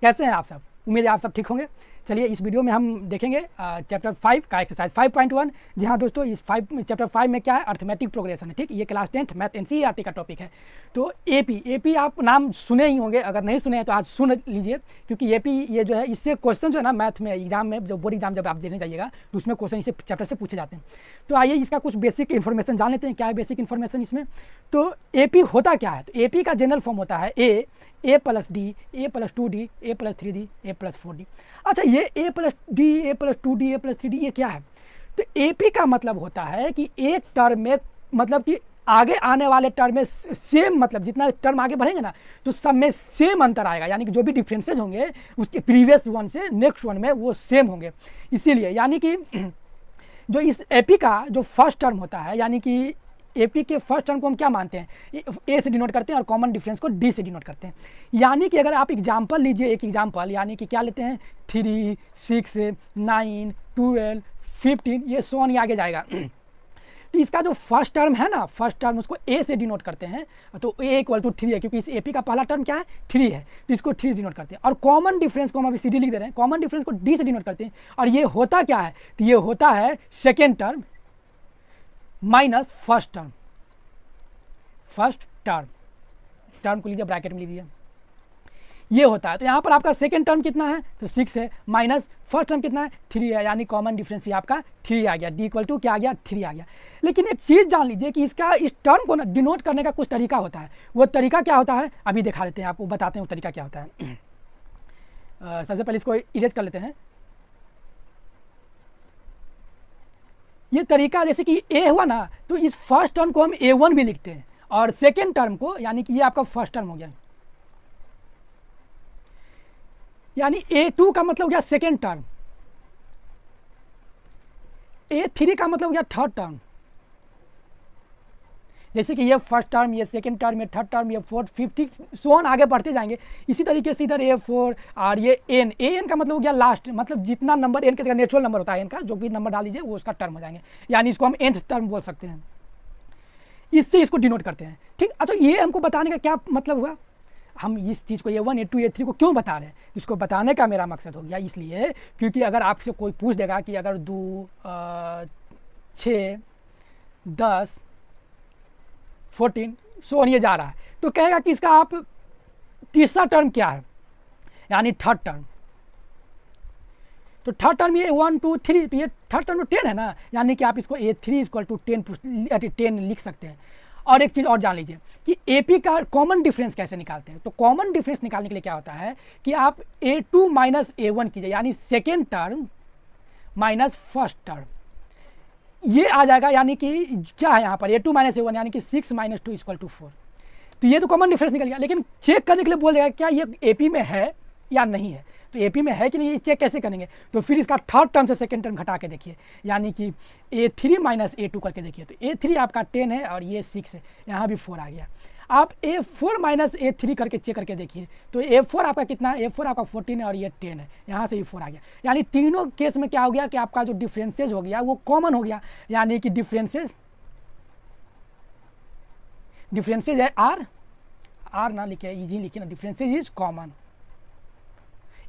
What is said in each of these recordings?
कैसे हैं आप सब? उम्मीद है आप सब ठीक होंगे। चलिए इस वीडियो में हम देखेंगे चैप्टर 5 का एक्सरसाइज 5.1। जी हाँ दोस्तों, इस चैप्टर 5 में क्या है, अर्थमेटिक प्रोग्रेशन है। ठीक, ये क्लास 10th मैथ एनसीईआरटी का टॉपिक है। तो एपी आप नाम सुने ही होंगे, अगर नहीं सुने हैं तो आज सुन लीजिए, क्योंकि एपी ये जो है, इससे क्वेश्चन जो है ना मैथ में एग्जाम में, जो बोर्ड एग्जाम जब आप देने जाइएगा तो उसमें क्वेश्चन इसे चैप्टर से पूछे जाते हैं। तो आइए इसका कुछ बेसिक इन्फॉर्मेशन जान लेते हैं। क्या है बेसिक इन्फॉर्मेशन इसमें? तो एपी होता क्या है? तो एपी का जनरल फॉर्म होता है ए प्लस डी, ए प्लस 2D, ए प्लस 3D, ए प्लस 4D। अच्छा, ये ए प्लस डी, ए प्लस 2D, ए प्लस 3D ये क्या है? तो एपी का मतलब होता है कि एक टर्म में, मतलब कि आगे आने वाले टर्म में सेम, मतलब जितना टर्म आगे बढ़ेंगे ना तो सब में सेम अंतर आएगा, यानी कि जो भी डिफरेंसेज होंगे उसके प्रीवियस वन से नेक्स्ट वन में वो सेम होंगे। इसीलिए यानी कि जो इस एपी का जो फर्स्ट टर्म होता है, यानी कि एपी के फर्स्ट टर्म को हम क्या मानते हैं, ए से डिनोट करते हैं और कॉमन डिफरेंस को डी से डिनोट करते हैं। यानी कि अगर आप एग्जांपल लीजिए, एक एग्जांपल यानी कि क्या लेते हैं, 3, 6, 9, 12, 15, ये सोन ही आगे जाएगा। तो इसका जो फर्स्ट टर्म है ना, फर्स्ट टर्म उसको ए से डिनोट करते हैं। तो ए इक्वल टू 3 है, क्योंकि इस एपी का पहला टर्म क्या है, 3 है, तो इसको 3 से डिनोट करते हैं। और कॉमन डिफरेंस को हम अभी सीधी लिख दे रहे हैं, कॉमन डिफरेंस को डी से डिनोट करते हैं। और ये होता क्या है, तो ये होता है second term minus first term. First term को लीजिए ब्रैकेट में लीजिए, ये होता है। तो यहाँ पर आपका सेकेंड टर्म कितना है, तो 6 है, माइनस फर्स्ट टर्म कितना है, 3 है, यानी कॉमन डिफरेंस ये आपका 3 आ गया। डी इक्वल टू क्या आ गया, 3 आ गया। लेकिन एक चीज़ जान लीजिए कि इसका इस टर्म को ना डिनोट करने का कुछ तरीका होता है। वो तरीका क्या होता है अभी दिखा देते हैं आपको, बताते हैं वो तरीका क्या होता है। सबसे पहले इसको इरेज कर लेते हैं। ये तरीका जैसे कि ए हुआ ना, तो इस फर्स्ट टर्म को हम A1 भी लिखते हैं, और सेकेंड टर्म को, यानी कि ये आपका फर्स्ट टर्म हो गया, यानी A2 का मतलब हो गया सेकेंड टर्म, A3 का मतलब हो गया थर्ड टर्म। जैसे कि ये फर्स्ट टर्म, ये सेकेंड टर्म, ये थर्ड टर्म, ये फोर्थ, फिफ्थ, सोन आगे बढ़ते जाएंगे। इसी तरीके से इधर A4 और ये एन का मतलब हो गया लास्ट, मतलब जितना नंबर एन के नेचुरल नंबर होता है एन का, जो भी नंबर डाल दीजिए वो उसका टर्म हो जाएंगे, यानी इसको हम nth टर्म बोल सकते हैं। इससे इसको डिनोट करते हैं। ठीक, अच्छा ये हमको बताने का क्या मतलब हुआ, हम इस चीज़ को A1, A2, A3 को क्यों बता रहे हैं, इसको बताने का मेरा मकसद हो गया इसलिए क्योंकि अगर आपसे कोई पूछ देगा कि अगर 2, 6, 10, 14 सोन ये जा रहा है, तो कहेगा कि इसका आप तीसरा टर्म क्या है, यानी थर्ड टर्म। तो थर्ड टर्म ये 1, 2, 3, तो ये थर्ड टर्म 10 है ना, यानी कि आप इसको A3 इक्वल टू 10 लिख सकते हैं। और एक चीज़ और जान लीजिए कि एपी का कॉमन डिफरेंस कैसे निकालते हैं। तो कॉमन डिफरेंस निकालने के लिए क्या होता है कि आप A2 माइनस A1 कीजिए, यानी second term minus first term, ये आ जाएगा। यानी कि क्या है यहाँ पर A2 माइनस A1, यानी कि 6 माइनस 2 इक्वल टू 4। तो ये तो कॉमन डिफरेंस निकल गया, लेकिन चेक करने के लिए बोल देगा क्या ये एपी में है या नहीं है। तो एपी में है कि नहीं, ये चेक कैसे करेंगे, तो फिर इसका थर्ड टर्म से सेकेंड टर्म घटा के देखिए, यानी कि A3 माइनस A2 करके देखिए। तो A3 आपका 10 है और ये 6 है, यहाँ भी 4 आ गया। आप A4 माइनस A3 करके चेक करके देखिए, तो A4 आपका कितना है, A4 आपका 14 है और ये 10 है, यहाँ से भी 4 आ गया। यानी तीनों केस में क्या हो गया कि आपका जो डिफरेंसेज हो गया वो कॉमन हो गया, यानी कि डिफरेंसेज है आर ना लिखे, इजी लिखिए ना, डिफरेंसेज इज कॉमन,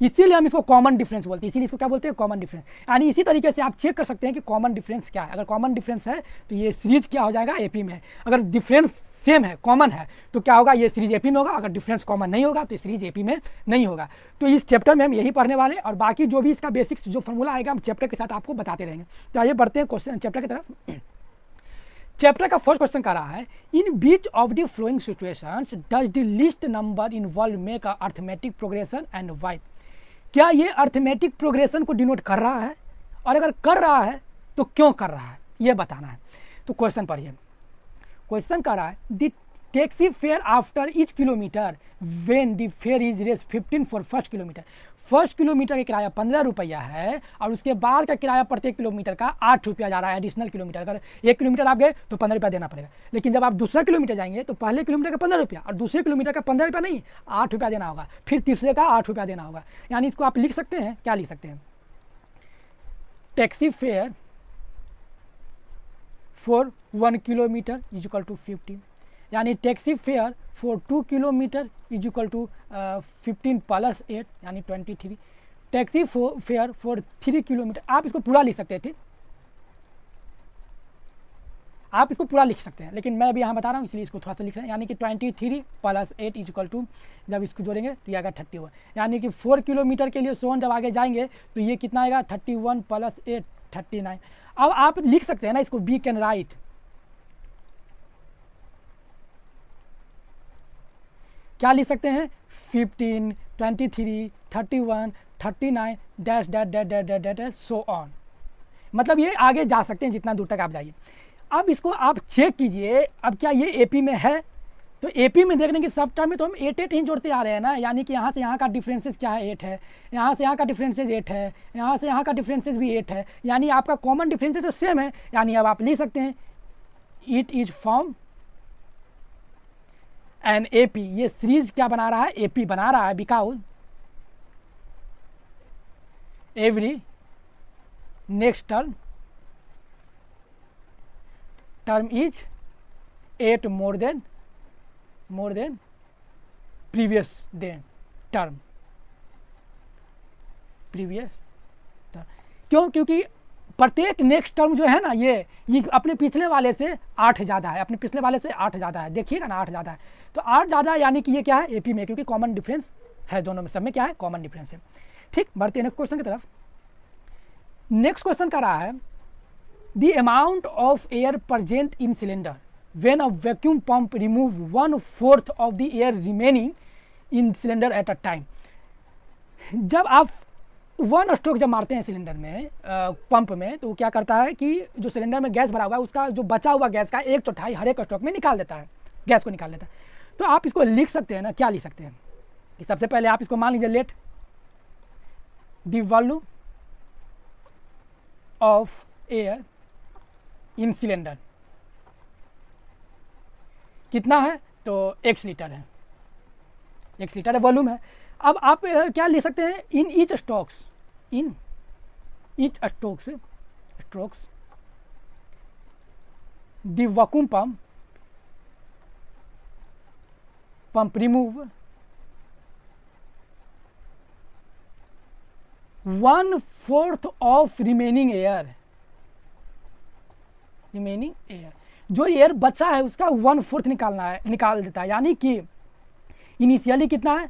इसीलिए हम इसको कॉमन डिफरेंस बोलते हैं, इसीलिए इसको क्या बोलते हैं, कॉमन डिफरेंस। यानी इसी तरीके से आप चेक कर सकते हैं कि कॉमन डिफरेंस क्या है। अगर कॉमन डिफरेंस है तो ये सीरीज क्या हो जाएगा, एपी में है। अगर डिफरेंस सेम है, कॉमन है, तो क्या होगा, ये सीरीज एपी में होगा। अगर डिफरेंस कॉमन नहीं होगा तो ये सीरीज एपी में नहीं होगा। तो इस चैप्टर में हम यही पढ़ने वाले हैं, और बाकी जो भी इसका बेसिक्स जो फॉर्मूला आएगा हम चैप्टर के साथ आपको बताते रहेंगे। तो आइए बढ़ते हैं क्वेश्चन चैप्टर की तरफ। चैप्टर का फर्स्ट क्वेश्चन कह रहा है, in which of the following situations does the least number involve make a arithmetic progression and why. क्या ये अर्थमेटिक प्रोग्रेशन को डिनोट कर रहा है, और अगर कर रहा है तो क्यों कर रहा है, ये बताना है। तो क्वेश्चन पढ़िए। क्वेश्चन कह रहा है, the taxi fare after each kilometre when the fare is Rs 15 for first kilometre. First kilometre का किराया 15 रुपया है, और उसके बाद का किराया प्रत्येक किलोमीटर का 8 रुपया जा रहा है एडिशनल किलोमीटर। अगर 1 किलोमीटर आप गए तो 15 रुपया देना पड़ेगा, लेकिन जब आप दूसरा किलोमीटर जाएंगे तो पहले किलोमीटर का 15 रुपया और दूसरे किलोमीटर का 15 रुपया नहीं, 8 रुपया देना होगा, फिर तीसरे का 8 रुपया देना होगा। यानी इसको आप लिख सकते हैं, क्या लिख सकते हैं, taxi fare for 1 kilometre is equal to 15, यानी taxi fare for 2 kilometre is equal to 15 + 8 यानी 23। टैक्सी फेयर फॉर 3 किलोमीटर, आप इसको पूरा लिख सकते हैं, ठीक, आप इसको पूरा लिख सकते हैं, लेकिन मैं अभी यहाँ बता रहा हूँ इसलिए इसको थोड़ा सा लिख रहे हैं। यानी कि 23 + 8 इज इक्वल टू, जब इसको जोड़ेंगे तो ये आएगा 31, यानी कि 4 किलोमीटर के लिए सोन जब आगे जाएंगे तो ये कितना आएगा 31 + 8 39। अब आप लिख सकते हैं ना इसको, वी कैन राइट क्या लिख सकते हैं 15 23 31 39 dash dash dash dash dash dash so on, मतलब ये आगे जा सकते हैं जितना दूर तक आप जाइए। अब इसको आप चेक कीजिए, अब क्या ये एपी में है, तो एपी में देखने की सब टाइम में तो हम 8 ही जोड़ते आ रहे हैं ना, यानी कि यहाँ से यहाँ का डिफरेंसेस क्या है 8 है, यहाँ से यहाँ का डिफरेंसेस 8 है, यहाँ से यहाँ का डिफरेंसेस भी 8 है, यानी आपका कॉमन डिफरेंसेस तो सेम है। यानी अब आप लिख सकते हैं it is form N AP, ये सीरीज क्या बना रहा है, एपी बना रहा है, because every next term is 8 more than previous term. क्यों? क्योंकि प्रत्येक नेक्स्ट टर्म जो है ना ये अपने पिछले वाले से 8 ज़्यादा है, अपने पिछले वाले से 8 ज़्यादा है, देखिएगा ना 8 ज़्यादा है, तो 8 ज़्यादा है, यानी कि ये क्या है एपी में, क्योंकि कॉमन डिफरेंस है दोनों में, सब में क्या है कॉमन डिफरेंस है। ठीक, बढ़ते हैं नेक्स्ट क्वेश्चन की तरफ। नेक्स्ट क्वेश्चन का रहा है the amount of air present in cylinder when a vacuum pump remove 1/4 of the air remaining in cylinder at a time. जब आप 1 स्ट्रोक जब मारते हैं सिलेंडर में पंप में, तो क्या करता है कि जो सिलेंडर में गैस भरा हुआ है उसका जो बचा हुआ गैस का 1/4 हर एक स्ट्रोक में निकाल देता है, गैस को निकाल देता है। तो आप इसको लिख सकते हैं ना, क्या लिख सकते हैं कि सबसे पहले आप इसको मान लीजिए let the volume of air in cylinder कितना है, तो x लीटर है, x लीटर है वॉल्यूम है। अब आप क्या लिख सकते हैं in each strokes the vacuum pump remove 1/4 of remaining air, जो एयर बचा है उसका 1/4 निकाल देता है। यानी कि इनिशियली कितना है,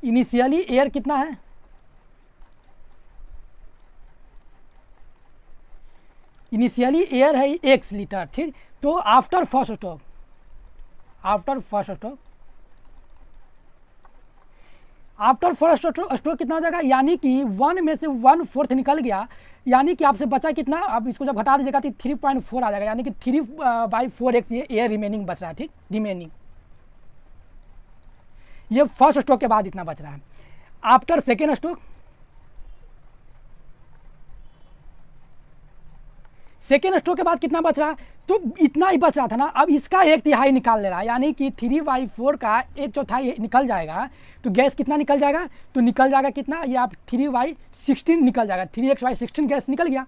इनिशियली एयर कितना है, इनिशियली एयर है x लीटर, ठीक। तो आफ्टर फर्स्ट स्ट्रोक कितना हो जाएगा, यानी कि 1 में से 1/4 निकल गया, यानी कि आपसे बचा कितना, अब इसको जब घटा दीजिएगा तो 3.4 आ जाएगा, यानी कि 3/4x ये एयर रिमेनिंग बच रहा है, ठीक, रिमेनिंग। ये फर्स्ट स्ट्रोक के बाद इतना बच रहा है। आफ्टर सेकेंड स्ट्रोक के बाद कितना बच रहा है, तो इतना ही बच रहा था ना, अब इसका 1/3 निकाल ले रहा है, यानी कि 3/4 का 1/4 निकल जाएगा, तो गैस कितना निकल जाएगा, तो निकल जाएगा कितना, ये आप 3/16 निकल जाएगा, 3x/16 गैस निकल गया,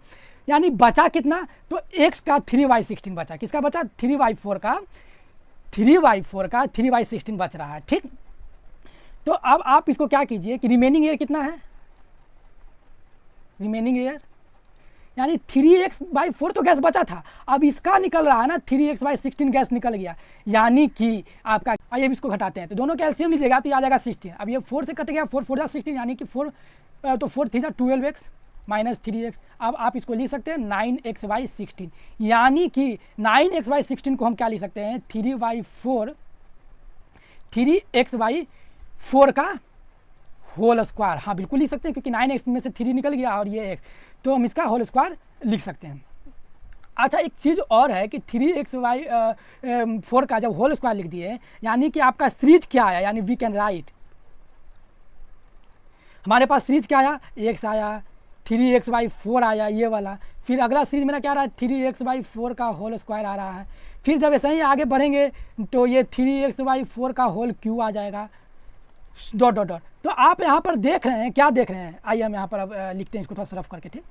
यानी बचा कितना, तो x का 3/16 बचा, किसका बचा 3/4 का 3/16 बच रहा है, ठीक। तो अब आप इसको क्या कीजिए कि रिमेनिंग एयर कितना है, रिमेनिंग एयर यानी 3x/4 तो गैस बचा था, अब इसका निकल रहा है ना 3x/16 गैस निकल गया, यानी कि आपका, आइए इसको घटाते हैं तो दोनों का एलसीएम लीजिएगा तो आ जाएगा 16। अब ये 4 से कट गया, 4 4 16, यानी कि 4 तो 4 3 12x माइनस 3x। अब आप इसको लिख सकते हैं 9x/16, यानी कि 9x/16 को हम क्या लिख सकते हैं 3x/4 का होल स्क्वायर, हाँ बिल्कुल लिख सकते हैं, क्योंकि 9x में से 3 निकल गया और ये x, तो हम इसका होल स्क्वायर लिख सकते हैं। अच्छा, एक चीज़ और है कि 3x/4 का जब होल स्क्वायर लिख दिए, यानी कि आपका सीरीज क्या आया, यानी वी कैन राइट, हमारे पास सीरीज क्या आया, x आया, 3x/4 आया ये वाला, फिर अगला सीरीज मेरा क्या रहा है 3x/4 का होल स्क्वायर आ रहा है, फिर जब ऐसे ही आगे बढ़ेंगे तो ये 3x/4 का होल क्यू आ जाएगा, डॉट डॉट डॉट। तो आप यहाँ पर देख रहे हैं, क्या देख रहे हैं, आइए हम यहाँ पर अब लिखते हैं इसको थोड़ा सा रफ करके, ठीक।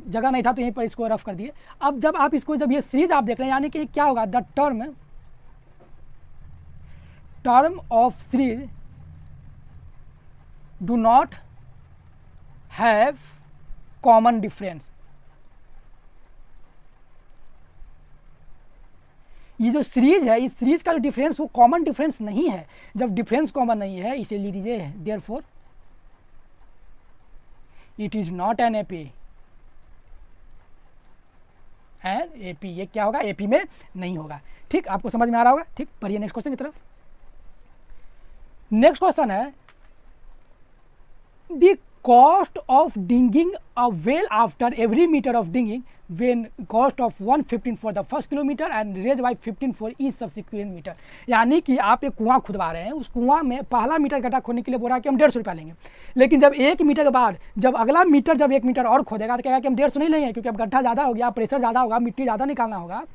जगह नहीं था तो यहीं पर इसको रफ कर दिए। अब जब आप इसको, जब ये सीरीज आप देख रहे हैं, यानी कि क्या होगा, the term of series do not have common difference. ये जो सीरीज है, इस सीरीज का जो डिफरेंस वो कॉमन डिफरेंस नहीं है। जब डिफरेंस कॉमन नहीं है, इसे लिख दीजिए therefore it is not an AP. N AP, ये क्या होगा, एपी में नहीं होगा। ठीक, आपको समझ में आ रहा होगा। ठीक, पढ़िए नेक्स्ट क्वेश्चन की तरफ। नेक्स्ट क्वेश्चन है the cost of digging a well after every meter of digging when cost of 115 for the first kilometer and raised by 15 for each subsequent meter। यानी कि आप एक कुआं खुदवा रहे हैं, उस कुआं में पहला मीटर गड्ढा खोदने के लिए बोल रहा है कि हम 150 रुपया लेंगे, लेकिन जब 1 मीटर के बाद जब अगला मीटर, जब 1 मीटर और खोदेगा तो कहेगा कि हम 150 नहीं लेंगे, क्योंकि अब गड्ढा ज़्यादा हो गया, प्रेशर ज़्यादा होगा, मिट्टी ज़्यादा निकालना होगा,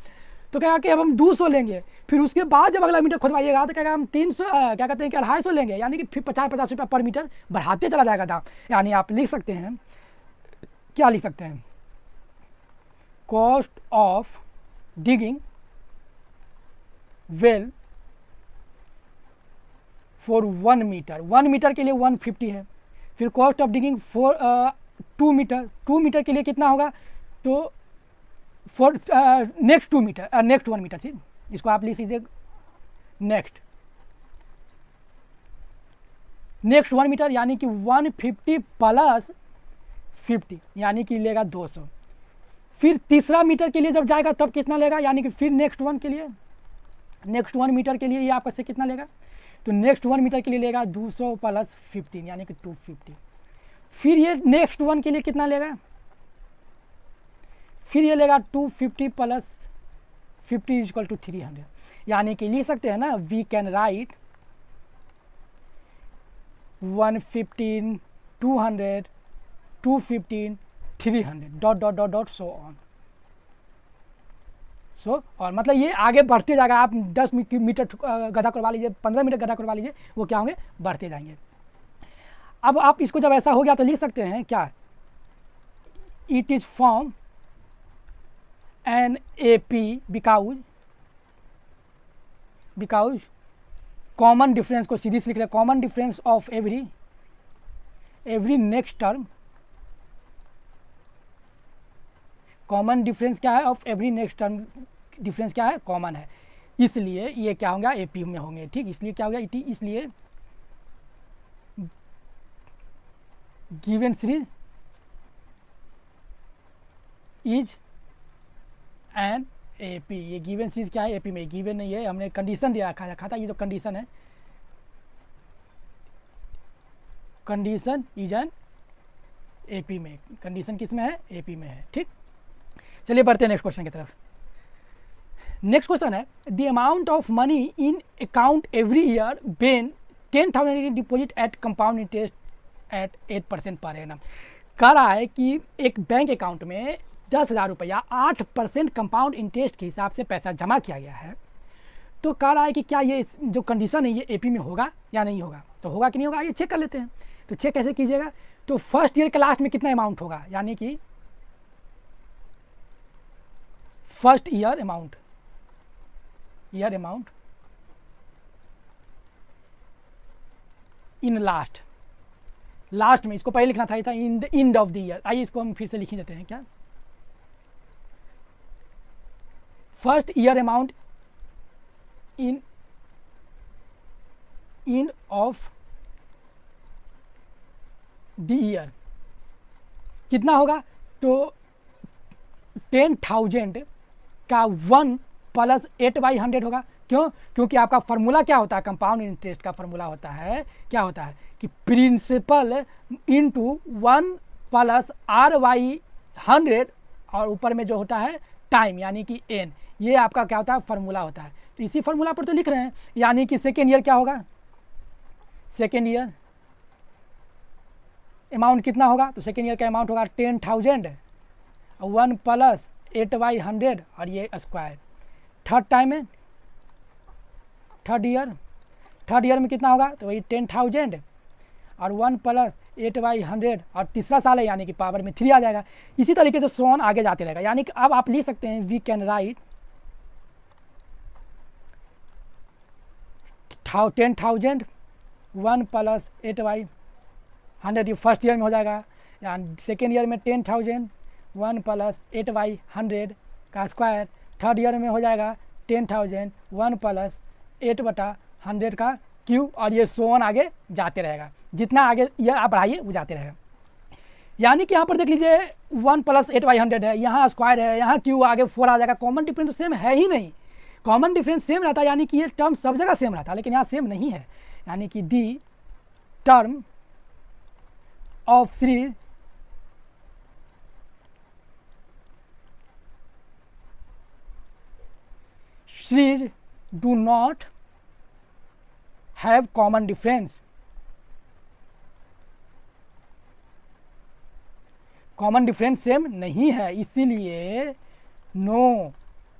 तो कहेगा कि अब हम 200 लेंगे। फिर उसके बाद जब अगला मीटर खुदवाइएगा तो कहेगा हम 300 क्या कहते हैं कि 250 लेंगे, यानी कि फिर 50-50 रुपया पर मीटर बढ़ाते चला जाएगा दाम। यानी आप लिख सकते हैं, क्या लिख सकते हैं, cost of digging well for 1 metre, 1 metre के लिए 150 है। फिर cost of digging for 2 metre, 2 metre के लिए कितना होगा, तो for next 2 metre, next 1 metre. ठीक, इसको आप लिख लीजिए नेक्स्ट 1 मीटर, यानी कि 150 प्लस 50, यानी कि लेगा 200। फिर तीसरा मीटर के लिए जब जाएगा तब कितना लेगा, यानी कि फिर नेक्स्ट 1 के लिए, नेक्स्ट 1 मीटर के लिए ये आपस से कितना लेगा, तो नेक्स्ट 1 मीटर के लिए लेगा 200 प्लस 15, यानी कि 250। फिर ये नेक्स्ट 1 के लिए कितना लेगा, फिर ये लेगा 250 प्लस 50 इक्वल टू 300। यानी कि लिख सकते हैं ना, we can write 115, 200, 215, 300 dot dot dot dot so on. मतलब ये आगे बढ़ते जाएगा। आप 10 मीटर गड्ढा करवा लीजिए, 15 मीटर गड्ढा करवा लीजिए, वो क्या होंगे, बढ़ते जाएंगे। अब आप इसको जब ऐसा हो गया तो लिख सकते हैं क्या, it is form an A P because common difference को सीरीज लिख रहे हैं, common difference of every next term, common difference क्या है, of every next term difference क्या है, कॉमन है, इसलिए ये क्या होगा, एपी में होंगे। ठीक, इसलिए क्या होगा, इसलिए given series is an AP. ये गिवन सीरीज क्या है, एपी में। गिवन नहीं है, हमने कंडीशन दिया रखा था, ये जो कंडीशन है, कंडीशन इज एन एपी में, कंडीशन किस में है, एपी में है। ठीक, चलिए बढ़ते हैं नेक्स्ट क्वेश्चन की तरफ। नेक्स्ट क्वेश्चन है the amount of money in account every year when 10,000 deposit eight compound interest eight 8% per annum. कह रहा है कि एक बैंक अकाउंट में 10,000 रुपया 8% कंपाउंड इंटरेस्ट के हिसाब से पैसा जमा किया गया है। तो कह रहा है कि क्या ये जो कंडीशन है ये एपी में होगा या नहीं होगा, तो होगा कि नहीं होगा, ये चेक कर लेते हैं। तो चेक कैसे कीजिएगा, तो फर्स्ट ईयर के लास्ट में कितना अमाउंट होगा, यानी कि first year amount in last में, इसको पहले लिखना था in the end of the year. आइए इसको हम फिर से लिख देते हैं, क्या, first year amount in end of the year कितना होगा, तो 10,000 का 1 प्लस 8/100 होगा। क्यों, क्योंकि आपका फार्मूला क्या होता है, कंपाउंड इंटरेस्ट का फार्मूला होता है, क्या होता है कि प्रिंसिपल इंटू 1 प्लस R/100 और ऊपर में जो होता है टाइम, यानी कि n, ये आपका क्या होता है, फार्मूला होता है। तो इसी फार्मूला पर तो लिख रहे हैं, यानी कि सेकेंड ईयर क्या होगा, सेकेंड ईयर अमाउंट कितना होगा, तो सेकेंड ईयर का अमाउंट होगा 10,000 और 1 प्लस 8/100 और ये स्क्वायर। थर्ड टाइम में, थर्ड ईयर में कितना होगा, तो वही 10,000 और 1 प्लस 8/100 और तीसरा साल है यानी कि पावर में 3 आ जाएगा। इसी तरीके से सो ऑन आगे जाते रहेगा। यानी कि अब आप लिख सकते हैं वी कैन राइट 10,000 1 + 8/100, ये फर्स्ट ईयर में हो जाएगा। या सेकेंड ईयर में 10,000 1 + 8/100 का स्क्वायर, थर्ड ईयर में हो जाएगा 10,000 1 + 8/100 का क्यूब, और ये सो ऑन आगे जाते रहेगा। जितना आगे ये आप बढ़ाइए वो जाते रहेगा। यानी कि यहाँ पर देख लीजिए 1 + 8/100 है, यहाँ स्क्वायर है, यहाँ क्यूब, आगे 4 आ जाएगा। कॉमन डिफरेंस तो सेम है ही नहीं। कॉमन डिफरेंस सेम रहता है यानी कि ये टर्म सब जगह सेम रहता है, लेकिन यहाँ सेम नहीं है। यानी कि the term of series do not have common difference. Common difference same नहीं है, इसीलिए no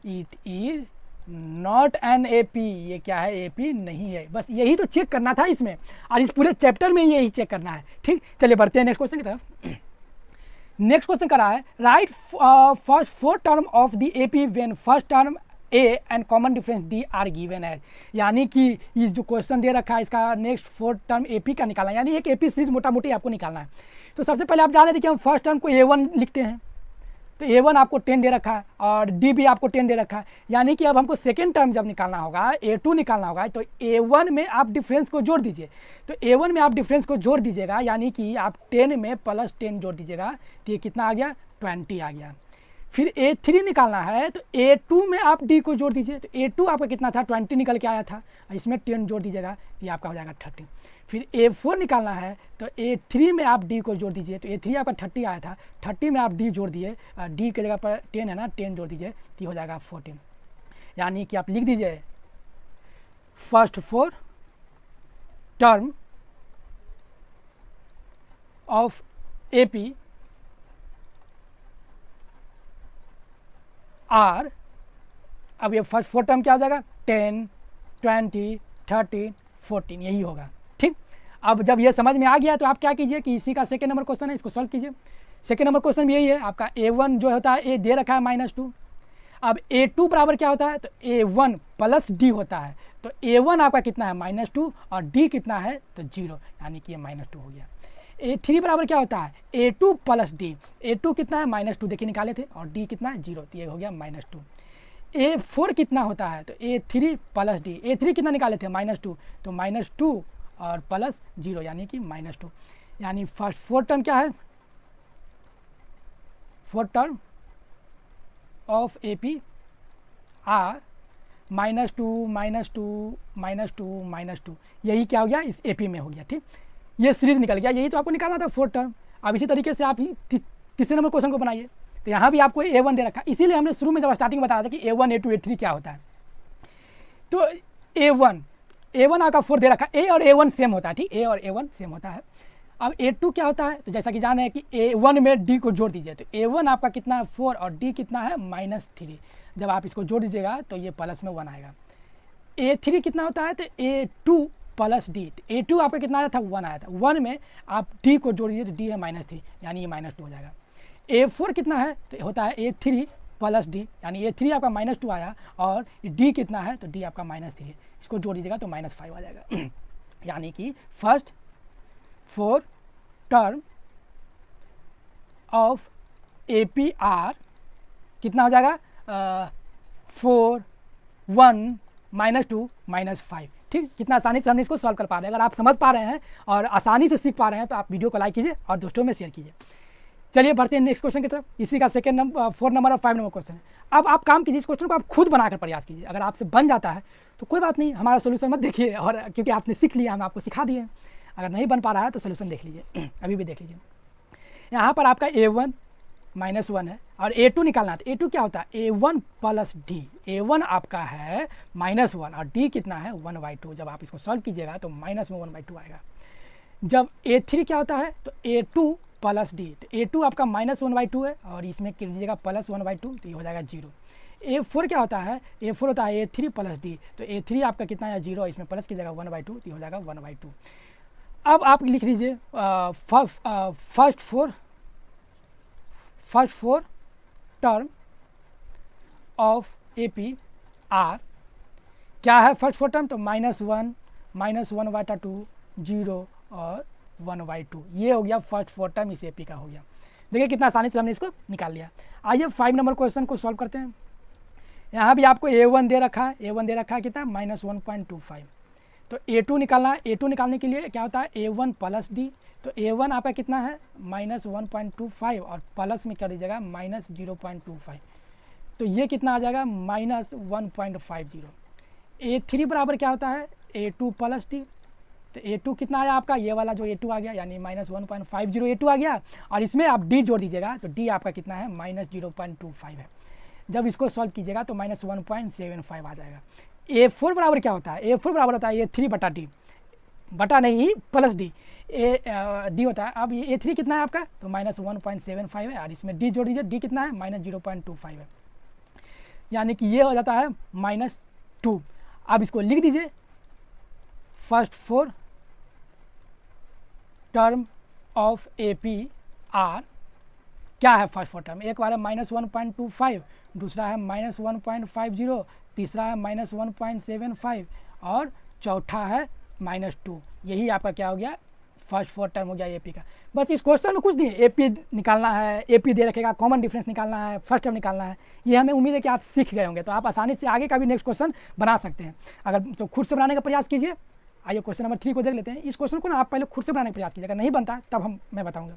it is not an AP। ये क्या है? AP नहीं है। बस यही तो चेक करना था इसमें, और इस पूरे चैप्टर में यही चेक करना है। ठीक, चलिए बढ़ते हैं नेक्स्ट क्वेश्चन की तरफ। नेक्स्ट क्वेश्चन करा है write first 4 term of the AP when first term A and common difference D are given है। यानी कि इस जो क्वेश्चन दे रखा है इसका नेक्स्ट 4 टर्म AP का निकालना है, यानी एक AP सीरीज मोटा मोटी आपको निकालना है। तो सबसे पहले आप जान रहे थे कि हम फर्स्ट टर्म को A1 लिखते हैं, तो A1 आपको 10 दे रखा है और D भी आपको 10 दे रखा है। यानी कि अब हमको सेकेंड टर्म जब निकालना होगा, A2 निकालना होगा, तो A1 में आप डिफरेंस को जोड़ दीजिए। तो A1 में आप डिफरेंस को जोड़ दीजिएगा, यानी कि आप 10 में +10 जोड़ दीजिएगा, तो ये कितना आ गया? 20 आ गया। फिर A3 निकालना है, तो A2 में आप D को जोड़ दीजिए। तो A2 आपका कितना था? 20 निकल के आया था, इसमें 10 जोड़ दीजिएगा, ये आपका हो जाएगा 30। फिर A4 निकालना है, तो A3 में आप D को जोड़ दीजिए। तो A3 आपका 30 आया था, 30 में आप D जोड़ दिए, D की जगह पर 10 है ना, 10 जोड़ दीजिए, तो हो जाएगा 14। यानी कि आप लिख दीजिए first 4 term of AP are, अब ये फर्स्ट 4 टर्म क्या हो जाएगा? 10, 20, 30, 14, यही होगा। ठीक, अब जब ये समझ में आ गया तो आप क्या कीजिए कि इसी का सेकेंड नंबर क्वेश्चन है, इसको सॉल्व कीजिए। सेकेंड नंबर क्वेश्चन भी यही है आपका। A1 जो होता है A दे रखा है -2। अब A2 बराबर क्या होता है? तो A1 + D होता है। तो A1 आपका कितना है? -2, और D कितना है? तो 0, यानी कि ये -2 हो गया। A3 बराबर क्या होता है? A2 + D। A2 कितना है? -2, देखिए निकाले थे, और D कितना है? 0, तो ये हो गया -2। A4 कितना होता है? तो A3 + D। A3 कितना निकाले थे? -2, तो -2 और +0, यानी कि -2। यानी फर्स्ट 4 टर्म क्या है? 4 टर्म ऑफ AP आर -2, -2, -2, -2, यही क्या हो गया? इस AP में हो गया। ठीक, ये सीरीज निकल गया, यही तो आपको निकालना था 4 टर्म। अब इसी तरीके से आप तीसरे नंबर क्वेश्चन को बनाइए। तो यहाँ भी आपको A1 दे रखा, इसीलिए हमने शुरू में जब स्टार्टिंग बताया था कि A1, A2, A3 क्या होता है। तो A1 आपका 4 दे रखा, A और A1 सेम होता है। ठीक, A और A1 सेम होता है। अब A2 क्या होता है? तो जैसा कि जाना है कि A1 में D को जोड़ दीजिए। तो A1 आपका कितना है? 4, और D कितना है? -3। जब आप इसको जोड़ दीजिएगा तो ये प्लस में 1 आएगा। A3 कितना होता है? तो A2 + D। A2 आपका कितना आया था? 1 आया था। 1 में आप D को जोड़ दीजिए, तो D है -3, यानी ये -2 हो जाएगा। A4 कितना है? तो होता है A3 + D, यानी A3 आपका -2 आया, और D कितना है? तो D आपका -3 है। इसको जोड़ दीजिएगा तो -5 आ जाएगा। यानी कि first 4 term of AP are कितना हो जाएगा? 4, 1, -2, -5। ठीक, कितना आसानी से हमने इसको सॉल्व कर पा रहे हैं। अगर आप समझ पा रहे हैं और आसानी से सीख पा रहे हैं तो आप वीडियो को लाइक कीजिए और दोस्तों में शेयर कीजिए। चलिए बढ़ते हैं नेक्स्ट क्वेश्चन की तरफ। इसी का 4 नंबर और 5 नंबर क्वेश्चन है। अब आप काम कीजिए, इस क्वेश्चन को आप खुद बनाकर प्रयास कीजिए। अगर आपसे बन जाता है तो कोई बात नहीं, हमारा सोल्यूशन मत देखिए, और क्योंकि आपने सीख लिया, हम आपको सिखा दिए। अगर नहीं बन पा रहा है तो सोल्यूशन देख लीजिए, अभी भी देख लीजिए। यहाँ पर आपका A1 -1 है और A2 निकालना है। तो A2 क्या होता है? A1 + D। A1 आपका है -1 और D कितना है? 1/2। जब आप इसको सॉल्व कीजिएगा तो -1/2 आएगा। जब A3 क्या होता है? तो A2 + D। तो A2 आपका -1/2 है, और इसमें कर दीजिएगा +1/2, तो ये हो जाएगा 0। A4 क्या होता है? A4 होता है A3 + D। तो A3 आपका कितना है? 0, इसमें प्लस की जगह 1/2, तो ये हो जाएगा 1/2। अब आप लिख लीजिए first four term of A P R क्या है फर्स्ट फोर टर्म, तो -1/2 0 और 1/2, ये हो गया फर्स्ट फोर टर्म इस एपी का हो गया। देखिए कितना आसानी से हमने इसको निकाल लिया। आइए 5 नंबर क्वेश्चन को सॉल्व करते हैं। यहाँ भी आपको A1 दे रखा है, A1 दे रखा है कितना -1.25, तो A2 निकालना है। A2 निकालने के लिए क्या होता है A1 प्लस डी, तो A1 आपका कितना है -1.25 और प्लस में कर दीजिएगा -0.25, तो ये कितना आ जाएगा -1.50। A3 बराबर क्या होता है A2 प्लस डी, तो A2 कितना आया आपका, ये वाला जो A2 आ गया यानी -1.50 A2 आ गया, और इसमें आप D जोड़ दीजिएगा तो D आपका कितना है -0.25 है। जब इसको सॉल्व कीजिएगा तो -1.75 आ जाएगा। A4 बराबर क्या होता है, A4 बराबर होता है A3 बटा डी, बटा नहीं प्लस डी, डी होता है। अब ये A3 कितना है आपका, तो -1.75 है, और इसमें D जोड़ दीजिए, D कितना है -0.25 है, यानी कि ये हो जाता है -2। अब इसको लिख दीजिए first four term of A P R क्या है फर्स्ट फोर टर्म, एक बार है -1.25, दूसरा है -1.50, तीसरा है -1.75 और चौथा है -2। यही आपका क्या हो गया फर्स्ट फोर टर्म हो गया एपी का। बस इस क्वेश्चन में कुछ नहीं है, एपी निकालना है, एपी दे रखेगा, कॉमन डिफरेंस निकालना है, फर्स्ट टर्म निकालना है। ये हमें उम्मीद है कि आप सीख गए होंगे, तो आप आसानी से आगे का भी नेक्स्ट क्वेश्चन बना सकते हैं। अगर तो खुद से बनाने का प्रयास कीजिए। आइए क्वेश्चन नंबर 3 को देख लेते हैं। इस क्वेश्चन को ना आप पहले खुद से बनाने का प्रयास कीजिए, अगर नहीं बनता तब मैं बताऊँगा।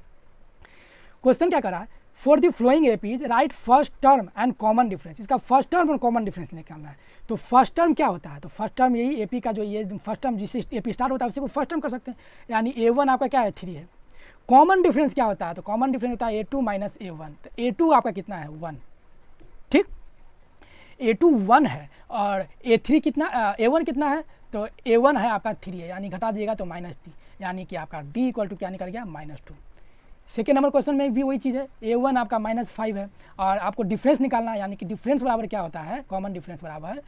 क्वेश्चन क्या कर रहा है, for the flowing APs right first term and common difference. इसका फर्स्ट टर्म और कॉमन डिफरेंस निकालना है। तो फर्स्ट टर्म क्या होता है, तो फर्स्ट टर्म यही एपी का जो ये फर्स्ट टर्म जिससे एपी स्टार्ट होता है उसी को फर्स्ट टर्म कर सकते हैं, यानी A1 आपका क्या है 3 है। कॉमन डिफरेंस क्या होता है, तो कॉमन डिफरेंस होता है A2 माइनस A1, तो A2 आपका कितना है 1, ठीक, A2 1 है और A3 कितना A1 कितना है, तो A1 है आपका 3 है, यानी घटा दिएगा तो -D, यानी कि आपका D इक्वल टू क्या निकल गया -2। सेकेंड नंबर क्वेश्चन में भी वही चीज़ है, A1 आपका -5 है और आपको डिफरेंस निकालना है, यानी कि डिफरेंस बराबर क्या होता है, कॉमन डिफरेंस बराबर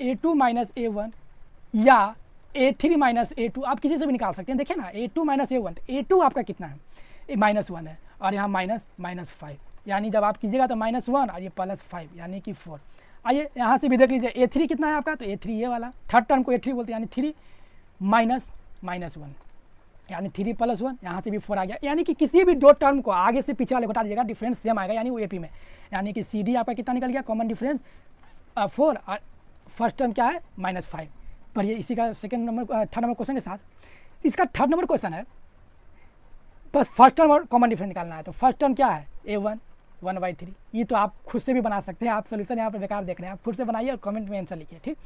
A2 माइनस A1 या A3 माइनस A2, आप किसी से भी निकाल सकते हैं। देखिए ना A2 माइनस A1, A2 आपका कितना है -1 है और यहाँ -5, यानी जब आप कीजिएगा तो -1 और ये +5 यानी कि 4। आइए यहाँ से भी देख लीजिए A3 कितना है आपका, तो A3 ये वाला थर्ड टर्म को A3 बोलते हैं, यानी 3 -1 यानी 3 + 1, यहाँ से भी 4 आ गया, यानी कि किसी भी दो टर्म को आगे से पीछे वाले घटा दीजिएगा डिफरेंस सेम आएगा, यानी वो एपी में, यानी कि CD आपका कितना निकल गया कॉमन डिफरेंस 4 और फर्स्ट टर्म क्या है -5। पर ये इसी का थर्ड नंबर क्वेश्चन के साथ इसका थर्ड नंबर क्वेश्चन है, बस फर्स्ट टर्म और कॉमन डिफरेंस निकालना है। तो फर्स्ट टर्म क्या है A1 1/3, ये तो आप खुद से भी बना सकते हैं, आप सोल्यूशन यहाँ पर बेकार देख रहे हैं, आप खुद से बनाइए और कमेंट में आंसर लिखिए, ठीक।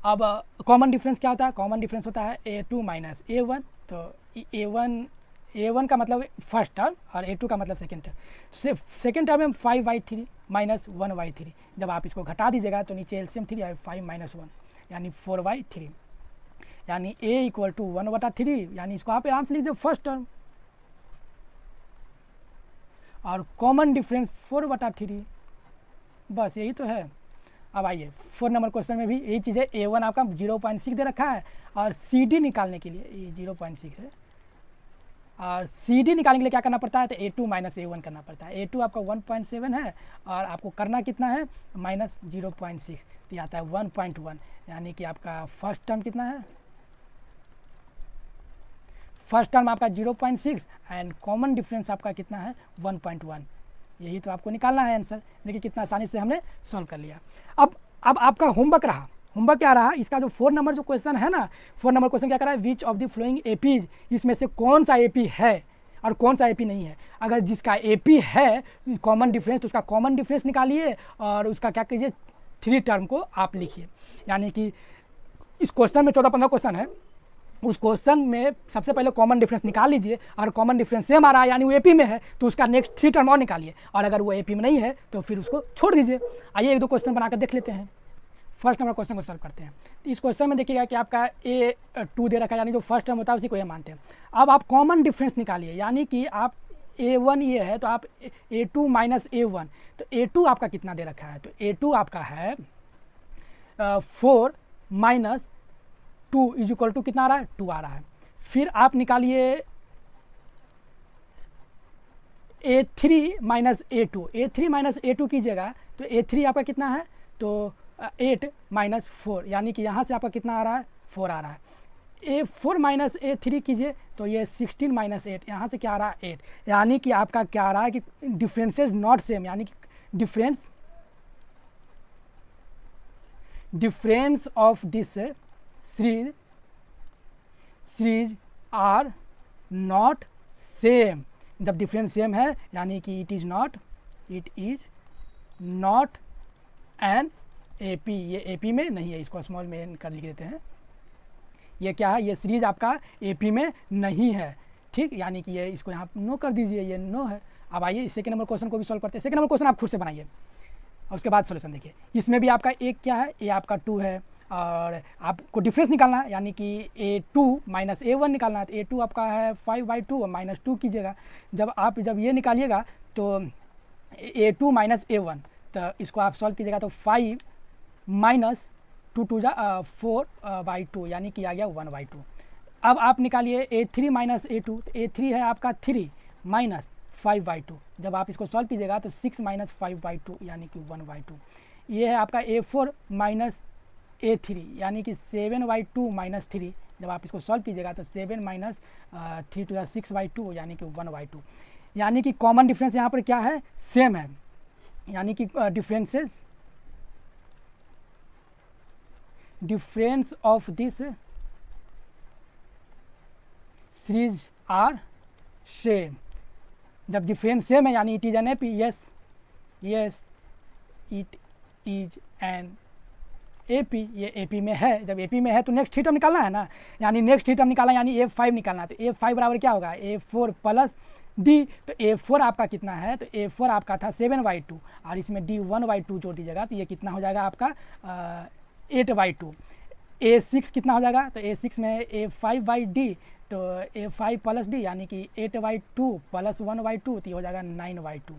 अब कॉमन डिफरेंस क्या होता है, कॉमन डिफरेंस होता है A2 माइनस A1, तो A1 का मतलब फर्स्ट टर्म और A2 का मतलब सेकेंड टर्म। सेकेंड टर्म में 5/3 माइनस 1/3, जब आप इसको घटा दीजिएगा तो नीचे एलसीएम 3 आए 5 - 1 यानी 4/3, यानी A इक्वल टू 1/3, यानी इसको आप आराम से लिख दीजिए फर्स्ट टर्म और कॉमन डिफरेंस 4/3, बस यही तो है। अब आइए 4 नंबर क्वेश्चन में भी यही चीज़ है, A1 आपका 0.6 दे रखा है और CD निकालने के लिए ये 0.6 है और CD निकालने के लिए क्या करना पड़ता है, तो A2 माइनस A1 करना पड़ता है। A2 आपका 1.7 है और आपको करना कितना है -0.6, तो ये आता है 1.1, यानी कि आपका फर्स्ट टर्म कितना है, फर्स्ट टर्म आपका 0.6 एंड कॉमन डिफरेंस आपका कितना है 1.1। यही तो आपको निकालना है आंसर। देखिए कितना आसानी से हमने सॉल्व कर लिया। अब आपका होमवर्क रहा, होमवर्क क्या रहा, इसका जो 4 नंबर जो क्वेश्चन है ना, 4 नंबर क्वेश्चन क्या कर रहा है, which of the flowing APs, इसमें से कौन सा एपी है और कौन सा एपी नहीं है। अगर जिसका एपी है कॉमन डिफरेंस, तो उसका कॉमन डिफरेंस निकालिए और उसका क्या कीजिए 3 टर्म को आप लिखिए। यानी कि इस क्वेश्चन में 14-15 क्वेश्चन है, उस क्वेश्चन में सबसे पहले कॉमन डिफरेंस निकाल लीजिए और कॉमन डिफरेंस सेम आ रहा है यानी वो एपी में है, तो उसका नेक्स्ट 3 टर्म और निकालिए, और अगर वो एपी में नहीं है तो फिर उसको छोड़ दीजिए। आइए 1-2 क्वेश्चन बनाकर देख लेते हैं। फर्स्ट नंबर क्वेश्चन को सॉल्व करते हैं। तो इस क्वेश्चन में देखिएगा कि आपका A2 दे रखा है, यानी जो फर्स्ट टर्म होता है उसी को ये मानते हैं। अब आप कॉमन डिफरेंस निकालिए, यानी कि आप A1 ये है तो आप A2 माइनस A1, तो A2 आपका कितना दे रखा है, तो A2 आपका है 4 - 2 इज इक्वल टू कितना आ रहा है 2 आ रहा है। फिर आप निकालिए A3 minus A2, A3 minus A2 कीजिएगा तो A3 आपका कितना है, तो 8 माइनस 4, यानी कि यहाँ से आपका कितना आ रहा है, 4 आ रहा है। A4 माइनस A3 कीजिए तो ये 16 माइनस 8, यहाँ से क्या आ रहा है, 8, यानी कि आपका क्या आ रहा है कि डिफरेंसेस नॉट सेम, यानी कि difference of this series are not same. जब डिफरेंस सेम है यानी कि it is not an AP, ये AP में नहीं है, इसको स्मॉल में कर लिख देते हैं। ये क्या है, ये सीरीज आपका AP में नहीं है, ठीक, यानी कि ये इसको यहाँ नो कर दीजिए, ये नो है। अब आइए सेकंड नंबर क्वेश्चन को भी सॉल्व करते हैं। सेकंड नंबर क्वेश्चन आप खुद से बनाइए और उसके बाद सोल्यूशन देखिए। इसमें भी आपका एक क्या है, ए आपका 2 है और आपको डिफरेंस निकालना है, यानी कि A2 माइनस A1 निकालना है। तो A2 आपका है 5/2 और माइनस 2 कीजिएगा। जब ये निकालिएगा तो A2 माइनस A1, तो इसको आप सॉल्व कीजिएगा तो 5 माइनस 2 2 4/2, यानी कि आ गया 1/2। अब आप निकालिए A3 माइनस A2, तो A3 है आपका 3 माइनस 5/2। जब आप इसको सॉल्व कीजिएगा तो 6 माइनस 5/2, यानी कि 1/2। ये है आपका A4 माइनस A3, यानी कि 7/2 माइनस 3। जब आप इसको सॉल्व कीजिएगा तो 7 माइनस 3 2 6/2, यानी कि 1/2। यानी कि कॉमन डिफरेंस यहाँ पर क्या है, सेम है, यानी कि difference of this series are same. जब डिफरेंस सेम है यानी it is an AP, yes it is an AP, ये AP में है। जब AP में है तो नेक्स्ट थ्री टर्म निकालना है ना, यानी नेक्स्ट थ्री टर्म निकालना यानी A5 निकालना है। तो A5 बराबर क्या होगा, A4 प्लस D। तो A4 आपका कितना है, तो A4 आपका था 7/2 और इसमें D 1/2 जोड़ दीजिएगा तो ये कितना हो जाएगा आपका 8/2। A6 कितना हो जाएगा, तो A6 में A5/D, तो A5 प्लस D यानी कि 8/2 प्लस 1/2, तो ये हो जाएगा 9/2।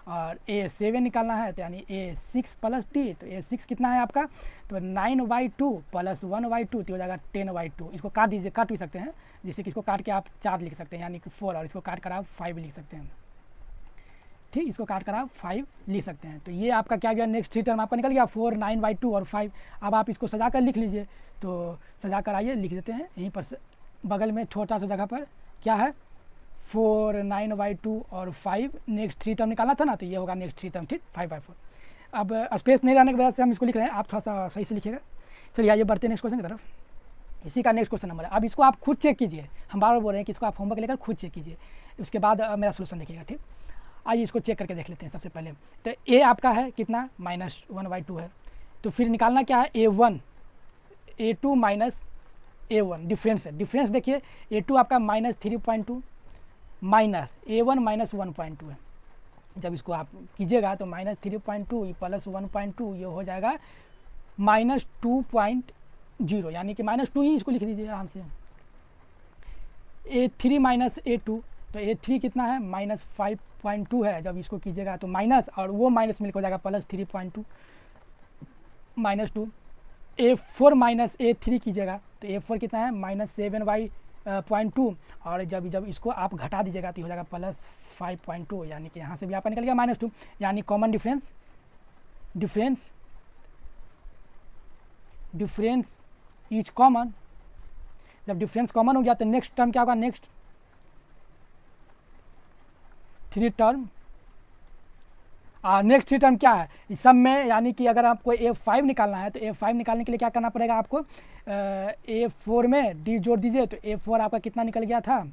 और A7 निकालना है तो यानी A6 प्लस D, तो A6 कितना है आपका, तो 9/2 प्लस 1/2, तो हो जाएगा 10/2। इसको काट दीजिए, काट भी सकते हैं, जैसे कि इसको काट के आप 4 लिख सकते हैं यानी कि 4, और इसको काट कर आप 5 लिख सकते हैं, ठीक, इसको काट कर आप 5 लिख सकते हैं। तो ये आपका क्या गया, नेक्स्ट थ्री टर्म आपका निकल गया 4, 9/2 और 5। अब आप इसको सजा कर लिख लीजिए, तो सजा कर आइए लिख देते हैं यहीं पर बगल में छोटा सा जगह पर, क्या है 4, 9/2 और 5। नेक्स्ट थ्री टर्म निकालना था ना, तो ये होगा नेक्स्ट थ्री टर्म, ठीक, 5/4। अब स्पेस नहीं रहने की वजह से हम इसको लिख रहे हैं, आप थोड़ा सा सही से लिखिएगा। चलिए आइए बढ़ते हैं नेक्स्ट क्वेश्चन की तरफ। इसी का नेक्स्ट क्वेश्चन नंबर है। अब इसको आप खुद चेक कीजिए, हम बार बार बोल रहे हैं कि इसको आप होमवर्क लेकर खुद चेक कीजिए, उसके बाद मेरा सोल्यूशन देखिएगा, ठीक। आइए इसको चेक करके देख लेते हैं। सबसे पहले तो A आपका है कितना, -1/2 है। तो फिर निकालना क्या है, A2 माइनस A1, डिफरेंस है। डिफरेंस देखिए, A2 आपका -3.2 माइनस A1 -1.2 है। जब इसको आप कीजिएगा तो -3.2 प्लस 1.2 ये हो जाएगा -2.0, यानी कि -2 ही इसको लिख दीजिए आराम से। A3 माइनस A2, तो A3 कितना है, -5.2 है। जब इसको कीजिएगा तो माइनस और वो माइनस मिलकर हो जाएगा +3.2 -2। A4 माइनस A3 कीजिएगा तो A4 कितना है, -7/2, और जब इसको आप घटा दीजिएगा तो हो जाएगा +5.2, यानी कि यहाँ से भी आपका निकल गया -2, यानी कॉमन डिफरेंस इज कॉमन। जब डिफरेंस कॉमन हो गया तो नेक्स्ट टर्म क्या होगा, next three term next three term क्या है इस सब में, यानी कि अगर आपको A5 निकालना है तो A5 निकालने के लिए क्या करना पड़ेगा आपको, A4 में D जोड़ दीजिए। तो A4 आपका कितना निकल गया था,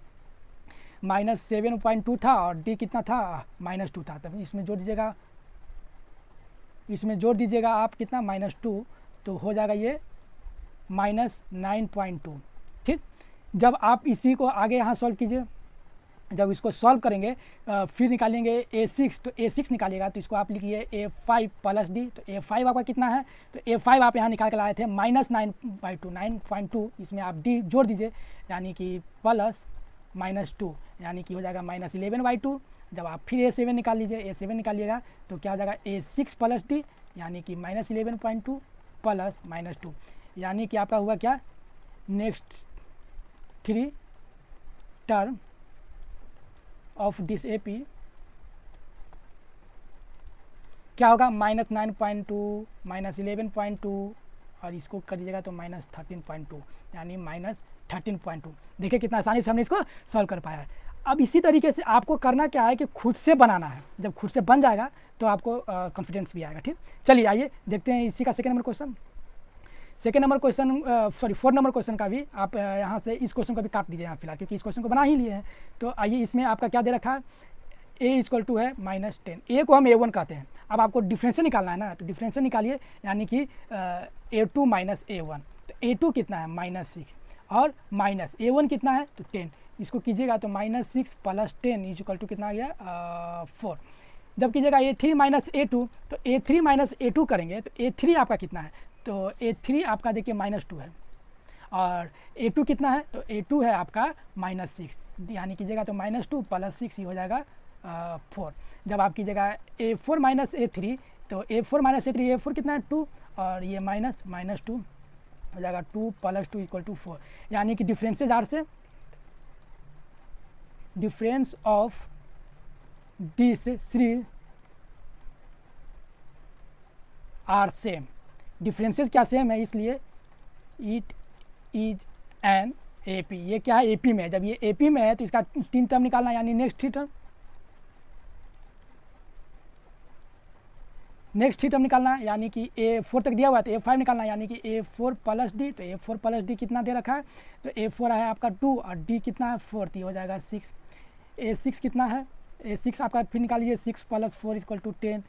-7.2 था और D कितना था, -2 था। तब इसमें जोड़ दीजिएगा आप कितना, -2, तो हो जाएगा ये -9.2, ठीक। जब आप इसी को आगे यहाँ सॉल्व कीजिए, जब इसको सॉल्व करेंगे फिर निकालेंगे A6, तो A6 निकालिएगा तो इसको आप लिखिए A5 प्लस D। तो A5 आपका कितना है, तो A5 आप यहाँ निकाल कर लाए थे -9/2, 9.2, इसमें आप D जोड़ दीजिए यानी कि प्लस -2, यानी कि हो जाएगा -11/2। जब आप फिर A7 निकाल लीजिए, A7 निकालिएगा तो क्या हो जाएगा A6 प्लस D, यानी कि -11.2 प्लस -2, यानी कि आपका हुआ क्या, next three term of this AP क्या होगा, -9.2 -11.2 और इसको कर दीजिएगा तो -13.2 यानी -13.2। देखिए कितना आसानी से हमने इसको सॉल्व कर पाया है। अब इसी तरीके से आपको करना क्या है कि खुद से बनाना है। जब खुद से बन जाएगा तो आपको कॉन्फिडेंस भी आएगा। ठीक, चलिए आइए देखते हैं इसी का second number question. Second number question sorry 4 number question का भी आप यहाँ से इस क्वेश्चन को भी काट दीजिए यहाँ फिलहाल, क्योंकि इस क्वेश्चन को बना ही लिए हैं। तो आइए इसमें आपका क्या दे रखा है, A = है -10। A को हम A1 कहते हैं। अब आपको डिफरेंस निकालना है ना, तो डिफरेंस निकालिए, यानी कि A2 - A1। तो A2 कितना है -6 और माइनस A1 कितना है तो 10। इसको कीजिएगा तो -6 + 10 = कितना आ गया 4। जब कीजिएगा A3 - A2 तो A3 - A2 करेंगे तो A3 आपका कितना है, तो A3 आपका देखिए -2 है और A2 कितना है तो A2 है आपका -6, यानी कीजिएगा तो -2 + 6 ये हो जाएगा 4। जब आप कीजिएगा A4 - A3 तो A4 - A3 A4 कितना है 2 और ये -2 हो जाएगा 2 + 2 = 4। यानी कि डिफरेंसेज आर से difference of this series are same. Differences क्या सेम है, इसलिए इट इज एन AP। ये क्या है AP में है। जब ये AP में है तो इसका 3 टर्म निकालना, यानी नेक्स्ट 3 टर्म, नेक्स्ट 3 टर्म निकालना है, यानी कि A4 तक दिया हुआ है तो A5 निकालना है, यानी कि A4 + D। तो A4 + D कितना दे रखा है, तो A4 है आपका 2 और D कितना है 4, तो ये हो जाएगा 6। A6 कितना है, A6 आपका फिर निकाल लीजिए 6 + 4 = 10।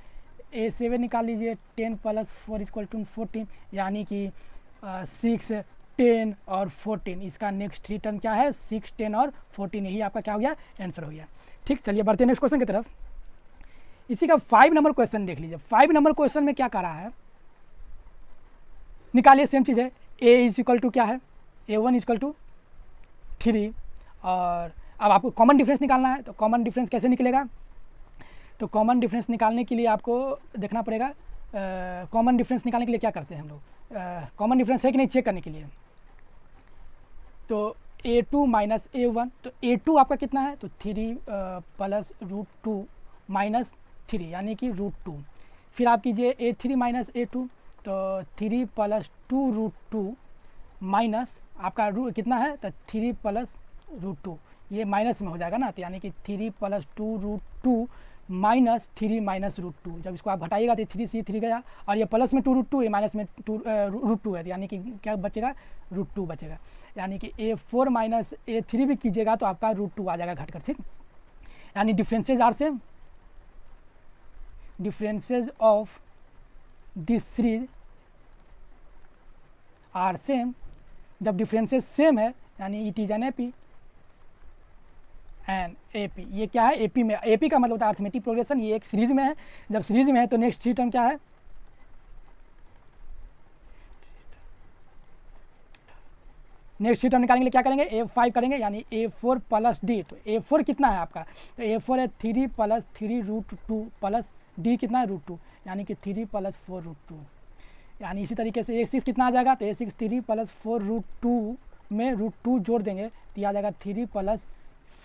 A7 निकाल लीजिए 10 + 4 = 14, यानी कि 6 10 और 14। इसका नेक्स्ट 3 टर्म क्या है 6 10 और 14। यही आपका क्या हो गया आंसर हो गया। ठीक, चलिए बढ़ते हैं नेक्स्ट क्वेश्चन की तरफ। इसी का 5 नंबर क्वेश्चन देख लीजिए। 5 नंबर क्वेश्चन में क्या करा है, निकालिए, सेम चीज़ है। A = क्या है A1 = 3 और अब आपको कॉमन डिफरेंस निकालना है। तो कॉमन डिफरेंस कैसे निकलेगा, तो कॉमन डिफरेंस निकालने के लिए आपको देखना पड़ेगा कॉमन डिफरेंस निकालने के लिए क्या करते हैं हम लोग, कॉमन डिफरेंस है कि नहीं चेक करने के लिए। तो A2 - A1 तो A2 आपका कितना है तो 3 + √2 - 3 यानी कि √2। फिर आप कीजिए A3 - A2 तो 3 + 2 √2 आपका कितना है तो 3 + √2, ये माइनस में हो जाएगा ना, तो यानी कि 3 + 2 √2 -3 - √2। जब इसको आप घटाइएगा तो 3 से 3 गया और ये प्लस में 2 √2, ये माइनस में 2 √2 है, यानी कि क्या बचेगा √2 बचेगा। यानी कि A4 - A3 भी कीजिएगा तो आपका √2 आ जाएगा घटकर। ठीक, यानी differences are same, differences of this series are same. जब डिफरेंसेज सेम है यानी it is an AP and AP। ये क्या है AP में, AP का मतलब होता है अर्थमेटिक प्रोग्रेशन। ये एक सीरीज में है, जब सीरीज में है तो नेक्स्ट 3 टर्म क्या है, नेक्स्ट 3 टर्म निकालने के लिए क्या करेंगे A5 करेंगे, यानी A4 + D। तो A4 कितना है आपका तो A4 है 3 + 3 √2 प्लस D कितना है √2, यानी कि 3 + 4 √2। यानी इसी तरीके से A6 कितना आ जाएगा तो A6 3 + 4 √2 में √2 जोड़ देंगे तो ये आ जाएगा 3 +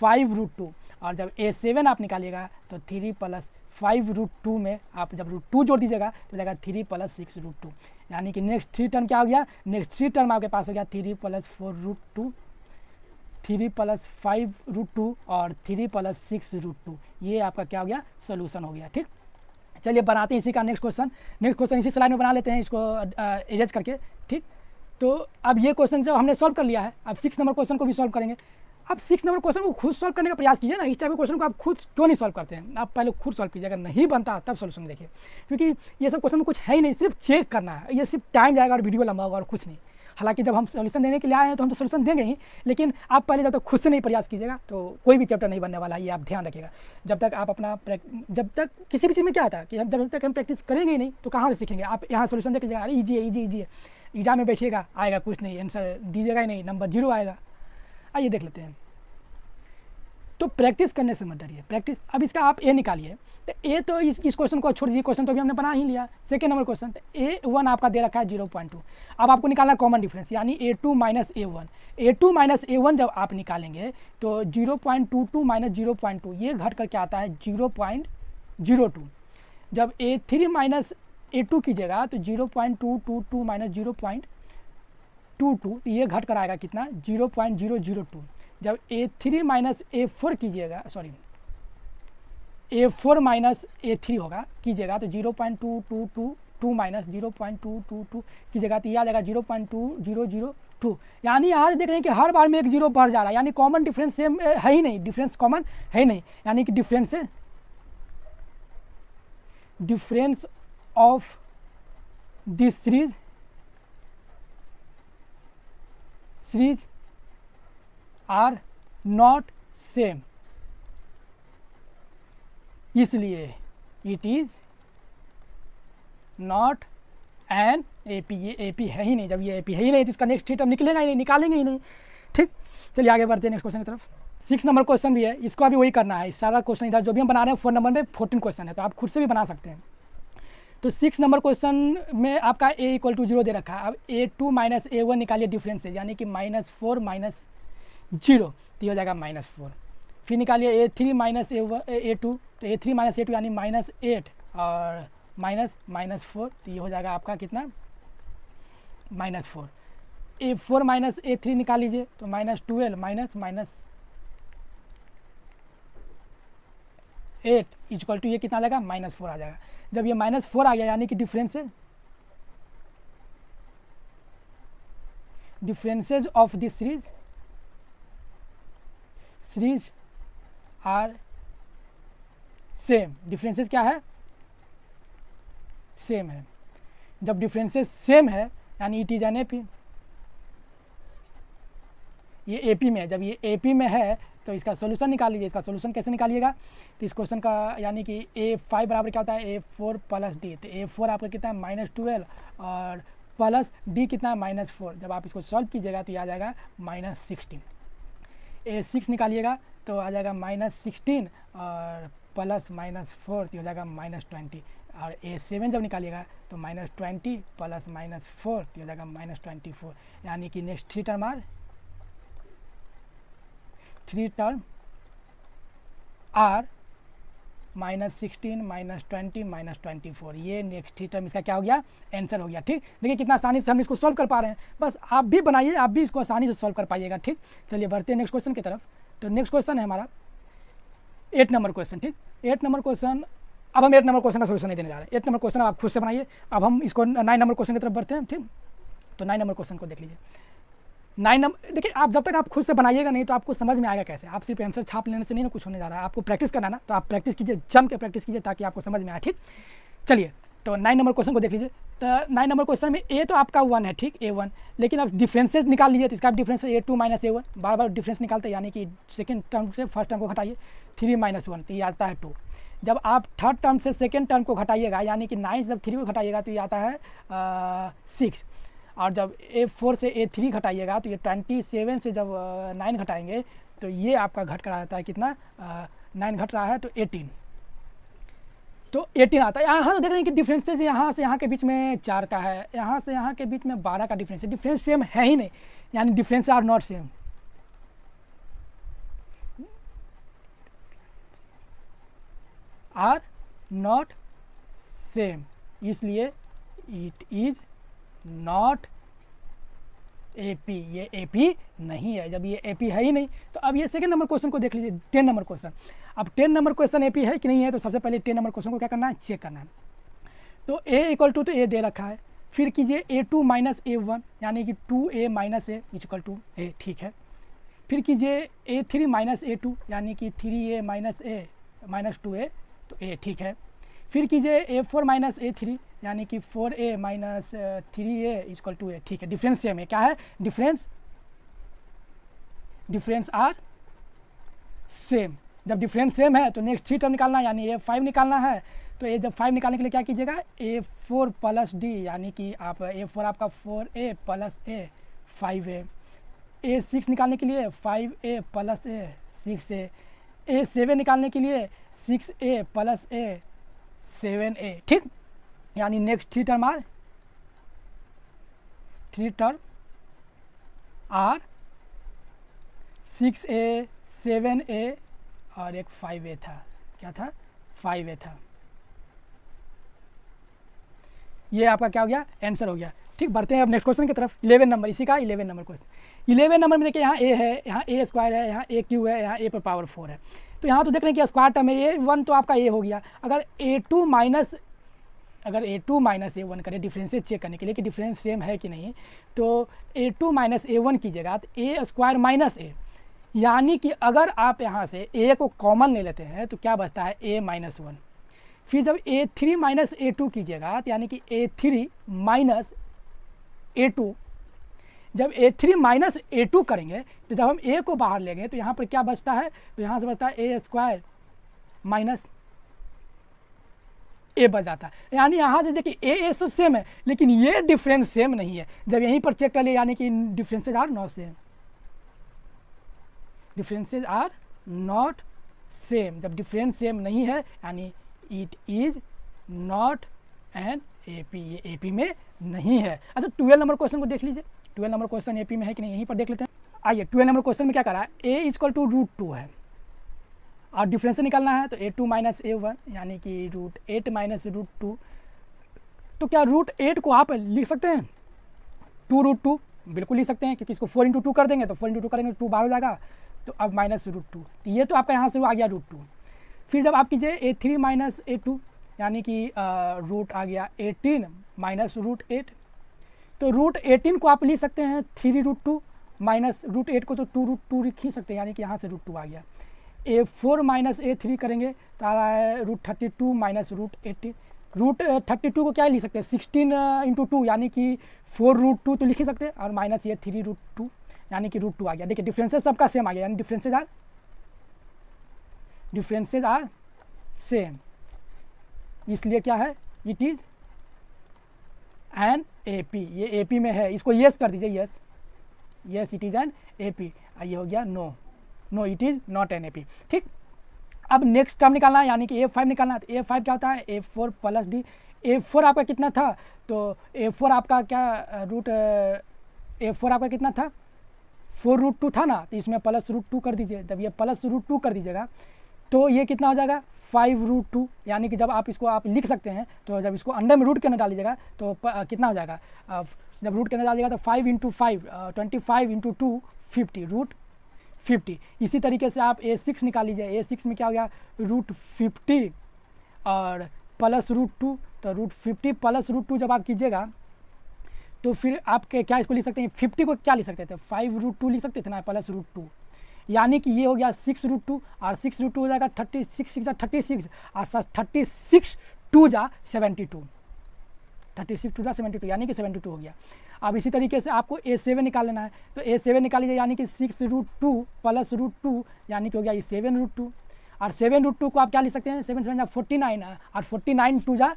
5 √2। और जब A7 आप निकालिएगा तो 3 + 5 √2 में आप जब √2 जोड़ दीजिएगा तो जाएगा 3 + 6 √2। यानी कि नेक्स्ट 3 टर्म क्या हो गया, नेक्स्ट 3 टर्म आपके पास हो गया 3 + 4 √2, 3 + 5 √2 और 3 + 6 √2। ये आपका क्या हो गया सोल्यूशन हो गया। ठीक, चलिए बनाते हैं इसी का नेक्स्ट क्वेश्चन। नेक्स्ट क्वेश्चन इसी स्लाइड में बना लेते हैं इसको इरेज करके। ठीक, तो अब ये क्वेश्चन जब हमने सॉल्व कर लिया है, अब 6 नंबर क्वेश्चन को भी सॉल्व करेंगे। अब 6 नंबर क्वेश्चन को खुद सॉल्व करने का प्रयास कीजिए ना। इस टाइप के क्वेश्चन को आप खुद क्यों नहीं सॉल्व करते हैं, आप पहले खुद सॉल्व कीजिए। अगर नहीं बनता तब सोल्यूशन देखिए, क्योंकि ये सब क्वेश्चन में कुछ है ही नहीं, सिर्फ चेक करना है। ये सिर्फ टाइम जाएगा और वीडियो लंबा होगा और कुछ नहीं। हालांकि जब हम सोल्यूशन देने के लिए आए हैं तो हम तो सोल्यूशन देंगे ही, लेकिन आप पहले जब तक खुद से नहीं प्रयास कीजिएगा तो कोई भी चैप्टर नहीं बनने वाला है, ये आप ध्यान रखिएगा। जब तक आप अपना जब तक किसी भी चीज़ में क्या आता है कि जब तक हम प्रैक्टिस करेंगे ही नहीं तो कहाँ से सीखेंगे। आप यहाँ सोल्यूशन देखिएगा, अरे ईजी है ईजी है, एग्जाम में बैठिएगा आएगा कुछ नहीं, आंसर दीजिएगा ही नहीं, नंबर 0 आएगा। आइए देख लेते हैं। तो प्रैक्टिस करने से मत डरिए, प्रैक्टिस। अब इसका आप ए निकालिए, तो ए तो इस क्वेश्चन को छोड़ दीजिए, क्वेश्चन तो अभी हमने बना ही लिया। सेकेंड नंबर क्वेश्चन, तो A1 आपका दे रखा है 0.2। अब आपको निकालना कॉमन डिफरेंस, यानी A2 minus A1। A2 minus A1 जब आप निकालेंगे तो 0.22 माइनस 0.2 ये घट करके आता है 0.02। जब A3 माइनस A2 कीजिएगा तो 0.222 माइनस 0.22 ये घट कर आएगा कितना, 0.002। जब A3 माइनस A4 कीजिएगा, सॉरी A4 माइनस A3 होगा कीजिएगा तो 0.2222 माइनस 0.222 कीजिएगा तो ये आ जाएगा 0.2002। यानी आज देख रहे हैं कि हर बार में एक जीरो बढ़ जा रहा है, यानी कॉमन डिफरेंस सेम है ही नहीं, डिफरेंस कॉमन है ही नहीं, यानी कि difference of this series are not same, इसलिए it is not an AP. ये एपी है ही नहीं, जब ये एपी है ही नहीं तो इसका नेक्स्ट थ्री टर्म निकलेगा ही नहीं, निकालेंगे ही नहीं। ठीक, चलिए आगे बढ़ते हैं नेक्स्ट क्वेश्चन की तरफ। 6 नंबर क्वेश्चन भी है, इसको अभी वही करना है। सारा क्वेश्चन इधर जो भी हम बना रहे हैं 4 नंबर में 14 क्वेश्चन है, तो आप खुद से भी बना सकते हैं। तो 6 नंबर क्वेश्चन में आपका a = 0 दे रखा है। अब A2 माइनस A1 निकालिए डिफरेंस से, यानी कि -4 माइनस 0 तो ये हो जाएगा -4। फिर निकालिए A3 माइनस A2, तो A3 माइनस A2 यानी -8 और -4 तो ये हो जाएगा आपका कितना, -4। A4 माइनस A3 निकाल लीजिए तो -12 माइनस -8 इक्वल टू ये कितना आ जाएगा, -4 आ जाएगा। जब ये -4 आ गया यानी कि differences of this series are same. Differences क्या है, सेम है। जब डिफरेंसेज सेम है यानी इट इज एन एपी। ये एपी में है, जब ये एपी में है तो इसका सोल्यूशन निकाल लीजिए। इसका सोल्यूशन कैसे निकालिएगा, तो इस क्वेश्चन का यानी कि A5 बराबर क्या होता है, A4 प्लस D। तो A4 आपका कितना है, -12 और प्लस D कितना है, -4। जब आप इसको सॉल्व कीजिएगा तो ये आ जाएगा -16। A6 निकालिएगा तो आ जाएगा -16 और प्लस -4 तो हो जाएगा -20। और A7 जब निकालिएगा तो -20 प्लस -4 तो हो जाएगा -24। यानी कि नेक्स्ट थ्री टर्म आर -16 -20 -24। ये नेक्स्ट थ्री टर्म इसका क्या हो गया, आंसर हो गया। ठीक, देखिए कितना आसानी से हम इसको सॉल्व कर पा रहे हैं। बस आप भी बनाइए, आप भी इसको आसानी से सॉल्व कर पाइएगा। ठीक, चलिए बढ़ते हैं नेक्स्ट क्वेश्चन की तरफ। तो नेक्स्ट क्वेश्चन है हमारा 8 नंबर क्वेश्चन। ठीक, 8 नंबर क्वेश्चन, अब हम 8 नंबर क्वेश्चन का सोल्यूशन नहीं देने जा रहे हैं। 8 नंबर क्वेश्चन आप खुद से बनाइए। अब हम इसको 9 नंबर क्वेश्चन की तरफ बढ़ते हैं। ठीक, तो 9 नंबर क्वेश्चन को देख लीजिए। 9 नंबर देखिए, आप जब तक आप खुद से बनाइएगा नहीं तो आपको समझ में आएगा कैसे। आप सिर्फ आंसर छाप लेने से नहीं ना कुछ होने जा रहा है, आपको प्रैक्टिस करना ना, तो आप प्रैक्टिस कीजिए, जम के प्रैक्टिस कीजिए ताकि आपको समझ में आए। ठीक, चलिए तो 9 नंबर क्वेश्चन को देख लीजिए। तो 9 नंबर क्वेश्चन में ए तो आपका 1 है, ठीक, A1, लेकिन अब डिफरेंसेस निकाल लीजिए। तो इसका डिफरेंस A2 माइनस A1, बार बार डिफरेंस निकालते हैं, यानी कि सेकंड टर्म से फर्स्ट टर्म को घटाइए, 3 - 1 तो ये आता है 2। जब आप थर्ड टर्म से सेकंड टर्म को घटाइएगा, यानी कि 9 जब 3 को घटाइएगा तो ये आता है 6। और जब A4 से A3 घटाइएगा तो ये 27 से जब 9 घटाएंगे तो ये आपका घट कर आता है कितना, 9 घट रहा है तो 18, तो 18 आता है। यहाँ देख रहे हैं कि डिफरेंसेज यहाँ से यहाँ के बीच में 4 का है, यहाँ से यहाँ के बीच में 12 का डिफरेंस है। डिफरेंस सेम है ही नहीं, यानी difference are not same. Are not same, इसलिए इट इज नॉट एपी। ये एपी नहीं है। जब ये एपी है ही नहीं तो अब ये सेकंड नंबर क्वेश्चन को देख लीजिए, 10 नंबर क्वेश्चन। अब 10 नंबर क्वेश्चन एपी है कि नहीं है, तो सबसे पहले 10 नंबर क्वेश्चन को क्या करना है, चेक करना है। तो A = तो A दे रखा है, फिर कीजिए A2 माइनस A1 यानी कि 2A minus A equal to A, ठीक है। फिर कीजिए A3 माइनस A2 यानी कि 3A minus A minus 2A तो A, ठीक है। फिर कीजिए A4 माइनस A3 यानी कि 4A minus 3A equal to A, ठीक है। डिफरेंस सेम है, क्या है, डिफरेंस आर सेम। जब डिफरेंस सेम है तो नेक्स्ट थ्री टर्म निकालना है, यानी A5 निकालना है। तो ये जब 5 निकालने के लिए क्या कीजिएगा, A4 प्लस D यानी कि आप A4 आपका 4A plus A 5A। A6 निकालने के लिए 5A plus A 6A। A7 निकालने के लिए 6A प्लस A 7A, ठीक। यानी next three term are 6A 7A और एक 5A था, क्या था, 5A था। ये आपका क्या हो गया, आंसर हो गया, ठीक। बढ़ते हैं अब नेक्स्ट क्वेश्चन की तरफ। 11 नंबर, इसी का 11 नंबर क्वेश्चन। 11 नंबर में देखिए यहाँ a है, यहाँ a स्क्वायर है, यहाँ a क्यू है, यहाँ a पर पावर 4 है। तो यहाँ तो देख रहे हैं कि स्क्वायर टर्म है, a1 तो आपका a हो गया। अगर a2 माइनस a1 करें डिफरेंसेस चेक करने के लिए कि डिफरेंस सेम है कि नहीं, तो a2 माइनस a1 कीजिएगा तो a स्क्वायर माइनस a, यानी कि अगर आप यहाँ से a को कॉमन ले लेते हैं तो क्या बचता है, a माइनस 1। फिर जब a3 माइनस a2 कीजिएगा तो यानी कि a3 माइनस a2, जब a3 माइनस a2 करेंगे तो जब हम a को बाहर लेंगे तो यहाँ पर क्या बचता है, तो यहाँ से बचता है a स्क्वायर माइनस a बच जाता है। यानी यहाँ से देखिए a तो सेम है लेकिन ये डिफरेंस सेम नहीं है। जब यहीं पर चेक कर ले यानी कि differences are not same, differences are not same. जब डिफरेंस सेम नहीं है यानी it is not an AP, ये AP में नहीं है। अच्छा 12 नंबर क्वेश्चन को देख लीजिए, 12 नंबर क्वेश्चन AP में है कि नहीं, यहीं पर देख लेते हैं। आइए 12 नंबर क्वेश्चन में क्या करा है, a इक्वल टू √2 है और डिफरेंस निकालना है तो a2 माइनस a1 यानी कि √8 माइनस √2। तो क्या √8 को आप लिख सकते हैं 2√2, बिल्कुल लिख सकते हैं क्योंकि इसको 4 × 2 कर देंगे तो 4 × 2 करेंगे तो 2 बाहर हो जाएगा, तो अब माइनस √2, तो ये तो आपका यहाँ से वो आ गया √2। फिर जब आप कीजिए a3 माइनस a2 यानी कि रूट आ गया 18 माइनस √8, तो √18 को आप लिख सकते हैं 3√2 माइनस √8 को तो 2√2 लिख ही सकते हैं, यानी कि यहाँ से √2 आ गया। a4 माइनस a3 करेंगे तो आ रहा है √32 माइनस √18। √32 को क्या लिख सकते हैं 16 × 2 यानी कि 4√2 तो लिख ही सकते हैं, और माइनस ये 3√2 यानी कि √2 आ गया। देखिए डिफरेंसेस सबका सेम आ गया, यानी डिफरेंसेज आर सेम, इसलिए क्या है, इट इज एन AP, ये AP में है, इसको यस कर दीजिए, yes it is an AP। ये हो गया no it is not an AP, ठीक। अब नेक्स्ट टर्म निकालना है यानी कि A5 निकालना है। तो A5 क्या होता है, A4 प्लस D। A4 आपका कितना था, तो A4 आपका क्या A4 आपका कितना था 4√2 था ना, तो इसमें प्लस √2 कर दीजिए। जब ये प्लस √2 कर दीजिएगा तो ये कितना हो जाएगा 5√2, यानी कि जब आप इसको आप लिख सकते हैं तो जब इसको अंडर में रूट के अंदर डालीजिएगा तो कितना हो जाएगा, जब रूट के अंदर डालिएगा तो 5 × 5 25 × 2 50 √50। इसी तरीके से आप A6 निकाल लीजिए, A6 में क्या हो गया √50 और प्लस √2, तो √50 प्लस √2 जब आप कीजिएगा तो फिर आप क्या इसको लिख सकते हैं, 50 को क्या लिख सकते थे 5√2 लिख सकते थे ना, प्लस √2, यानी कि ये हो गया 6√2 और 6√2 हो जाएगा 36 36 और 36 2 जा 72, 36 2 जा 72 यानी कि 72 हो गया। अब इसी तरीके से आपको A7 निकाल लेना है, तो A7 निकाल लीजिए यानी कि 6√2 प्लस √2 यानी कि हो गया ये 7√2, और 7√2 को आप क्या लिख सकते हैं 7 7 जा 49 और 49 2 जा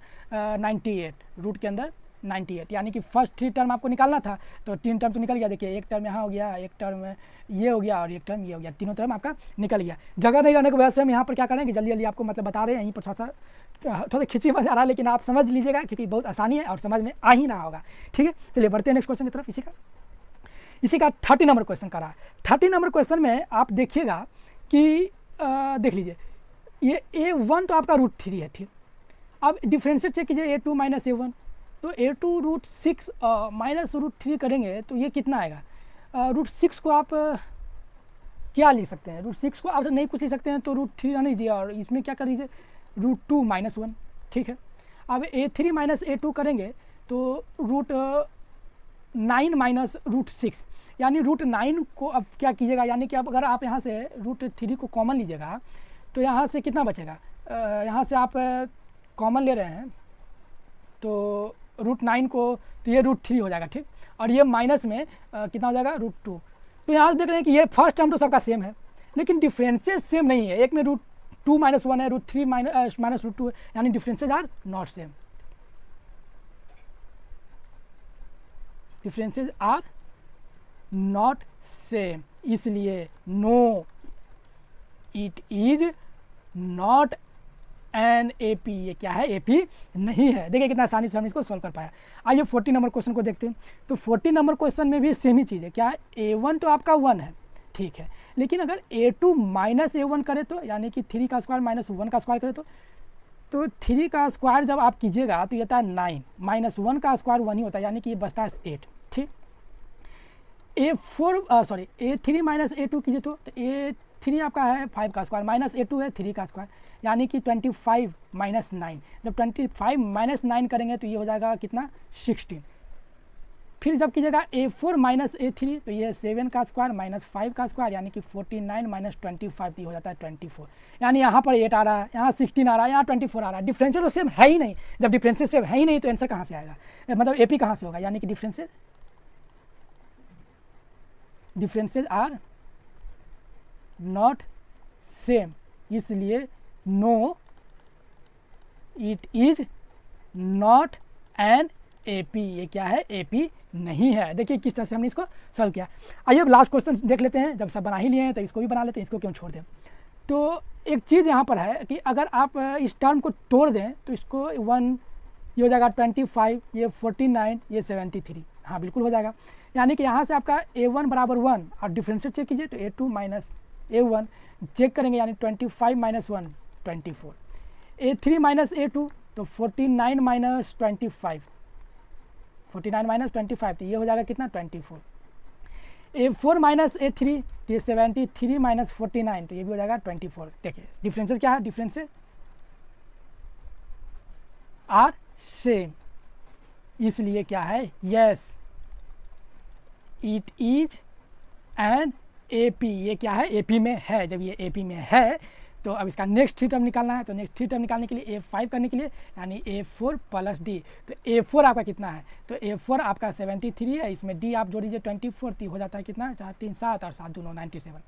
98, रूट के अंदर 98, यानी कि फर्स्ट 3 टर्म आपको निकालना था तो 3 टर्म तो निकल गया। देखिए एक टर्म यहाँ हो गया, एक टर्म ये हो गया और एक टर्म ये हो गया, तीनों टर्म आपका निकल गया। जगह नहीं रहने की वजह से हम यहाँ पर क्या करेंगे जल्दी जल्दी आपको मतलब बता रहे हैं, यहीं पर थोड़ा खिंची बजा रहा है लेकिन आप समझ लीजिएगा क्योंकि बहुत आसानी है और समझ में आ ही रहा होगा, ठीक है। चलिए बढ़ते हैं नेक्स्ट क्वेश्चन की तरफ। इसी का 30 नंबर क्वेश्चन करा है। 30 नंबर क्वेश्चन में आप देखिएगा कि देख लीजिए ये A1 तो आपका √3 है, ठीक। अब डिफ्रेंशिएट चेक कीजिए A2 माइनस A1, तो A2 √6 माइनस √3 करेंगे तो ये कितना आएगा, √6 को आप क्या लिख सकते हैं, √6 को आप नहीं कुछ लिख सकते हैं तो √3 रहने दीजिए और इसमें क्या कर दीजिए √2 माइनस 1, ठीक है। अब A3 माइनस A2 करेंगे तो √9 माइनस √6, यानी √9 को अब क्या कीजिएगा, यानी कि अब अगर आप यहाँ से √3 को कॉमन लीजिएगा तो यहाँ से कितना बचेगा, यहाँ से आप कॉमन ले रहे हैं तो √9 को तो ये √3 हो जाएगा, ठीक। और ये माइनस में कितना हो जाएगा √2। तो यहाँ से देख रहे हैं कि ये फर्स्ट टर्म तो सबका सेम है लेकिन डिफरेंसेस सेम नहीं है, एक में √2 माइनस 1 है, √3 माइनस √2 है, यानी differences are not same, differences are not same, इसलिए no it is not an AP। ये क्या है, AP नहीं है। देखिए कितना आसानी से हम इसको सॉल्व कर पाया। आइए 40 नंबर क्वेश्चन को देखते हैं। तो 40 नंबर क्वेश्चन में भी सेम ही चीज़ है। क्या है, A1 तो आपका 1 है, ठीक है, लेकिन अगर A2 माइनस A1 करे तो, यानी कि 3 का स्क्वायर माइनस 1 का स्क्वायर करे तो 3 का स्क्वायर जब आप कीजिएगा तो ये आता है 9, माइनस 1 का स्क्वायर 1 ही होता है, यानी कि ये बचता है 8। ठीक, A3 माइनस A2 कीजिए तो A3 आपका है 5 का स्क्वायर, माइनस A2 है 3 का स्क्वायर, यानी कि 25 माइनस 9। जब 25 माइनस 9 करेंगे तो ये हो जाएगा कितना, 16। फिर जब कीजिएगा A4 माइनस A3 तो ये 7 का स्क्वायर माइनस 5 का स्क्वायर, यानी कि 49 माइनस 25 तो ये हो जाता है 24। यानी यहाँ पर 8 आ रहा है, यहाँ 16 आ रहा है, यहाँ 24 आ रहा है। डिफरेंशियल तो सेम है ही नहीं। जब डिफरेंसेस सेम है ही नहीं तो आंसर कहाँ से आएगा, मतलब AP कहाँ से होगा, यानी कि डिफरेंसेस आर नॉट सेम, इसलिए no it is not an AP। ये क्या है, AP नहीं है। देखिए किस तरह से हमने इसको सॉल्व किया। आइए अब लास्ट क्वेश्चन देख लेते हैं। जब सब बना ही लिए हैं तो इसको भी बना लेते हैं, इसको क्यों छोड़ दें। तो एक चीज़ यहाँ पर है कि अगर आप इस टर्म को तोड़ दें तो इसको 1 ये हो जाएगा 25, ये 49, ये 73। हाँ बिल्कुल हो जाएगा। यानी कि यहाँ से आपका A1 बराबर 1 और डिफरेंशिएट चेक कीजिए तो A2 माइनस A1 चेक करेंगे, यानी 25 माइनस 1 24, A3 माइनस A2 तो 49 माइनस 25, 49 माइनस 25 तो ये हो जाएगा कितना, 24। A4 माइनस A3 तो ये 73 माइनस 49 तो ये भी हो जाएगा 24। देखिए डिफरेंसेस क्या है, डिफरेंसेस आर सेम, इसलिए क्या है, yes it is an AP। ये क्या है, AP में है। जब ये AP में है तो अब इसका नेक्स्ट 3 टर्म निकालना है। तो नेक्स्ट 3 टर्म निकालने के लिए A5 करने के लिए, यानी A4 प्लस D। तो A4 आपका कितना है, तो A4 आपका 73 है, इसमें D आप जोड़ दीजिए 24 तो हो जाता है कितना, 4 3 7 और 7 2 9 97।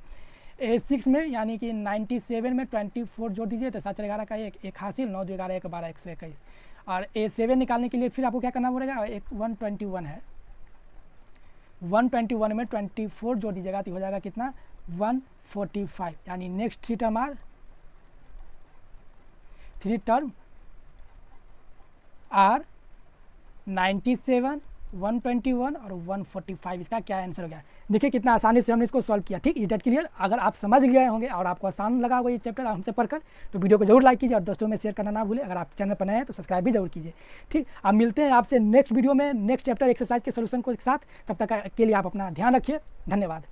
A6 में यानी कि 97 में 24 जोड़ दीजिए तो 7 11 का एक हासिल, 9 2 11 1 12 121। और A7 निकालने के लिए फिर आपको क्या करना पड़ेगा, एक 121 है, 121 में 24 जोड़ दीजिएगा तो हो जाएगा कितना, 145। यानी नेक्स्ट 3 टर्म आर 97, 121 और 145। इसका क्या आंसर हो गया। देखिए कितना आसानी से हमने इसको सॉल्व किया। ठीक, इज दैट क्लियर। अगर आप समझ गए होंगे और आपको आसान लगा होगा ये चैप्टर हमसे पढ़कर तो वीडियो को जरूर लाइक कीजिए और दोस्तों में शेयर करना ना भूलें। अगर आप चैनल पर नए हैं तो सब्सक्राइब भी जरूर कीजिए। ठीक, अब मिलते हैं आपसे नेक्स्ट वीडियो में नेक्स्ट चैप्टर एक्सरसाइज के सोल्यूशन को एक साथ। तब तक के लिए आप अपना ध्यान रखिए। धन्यवाद।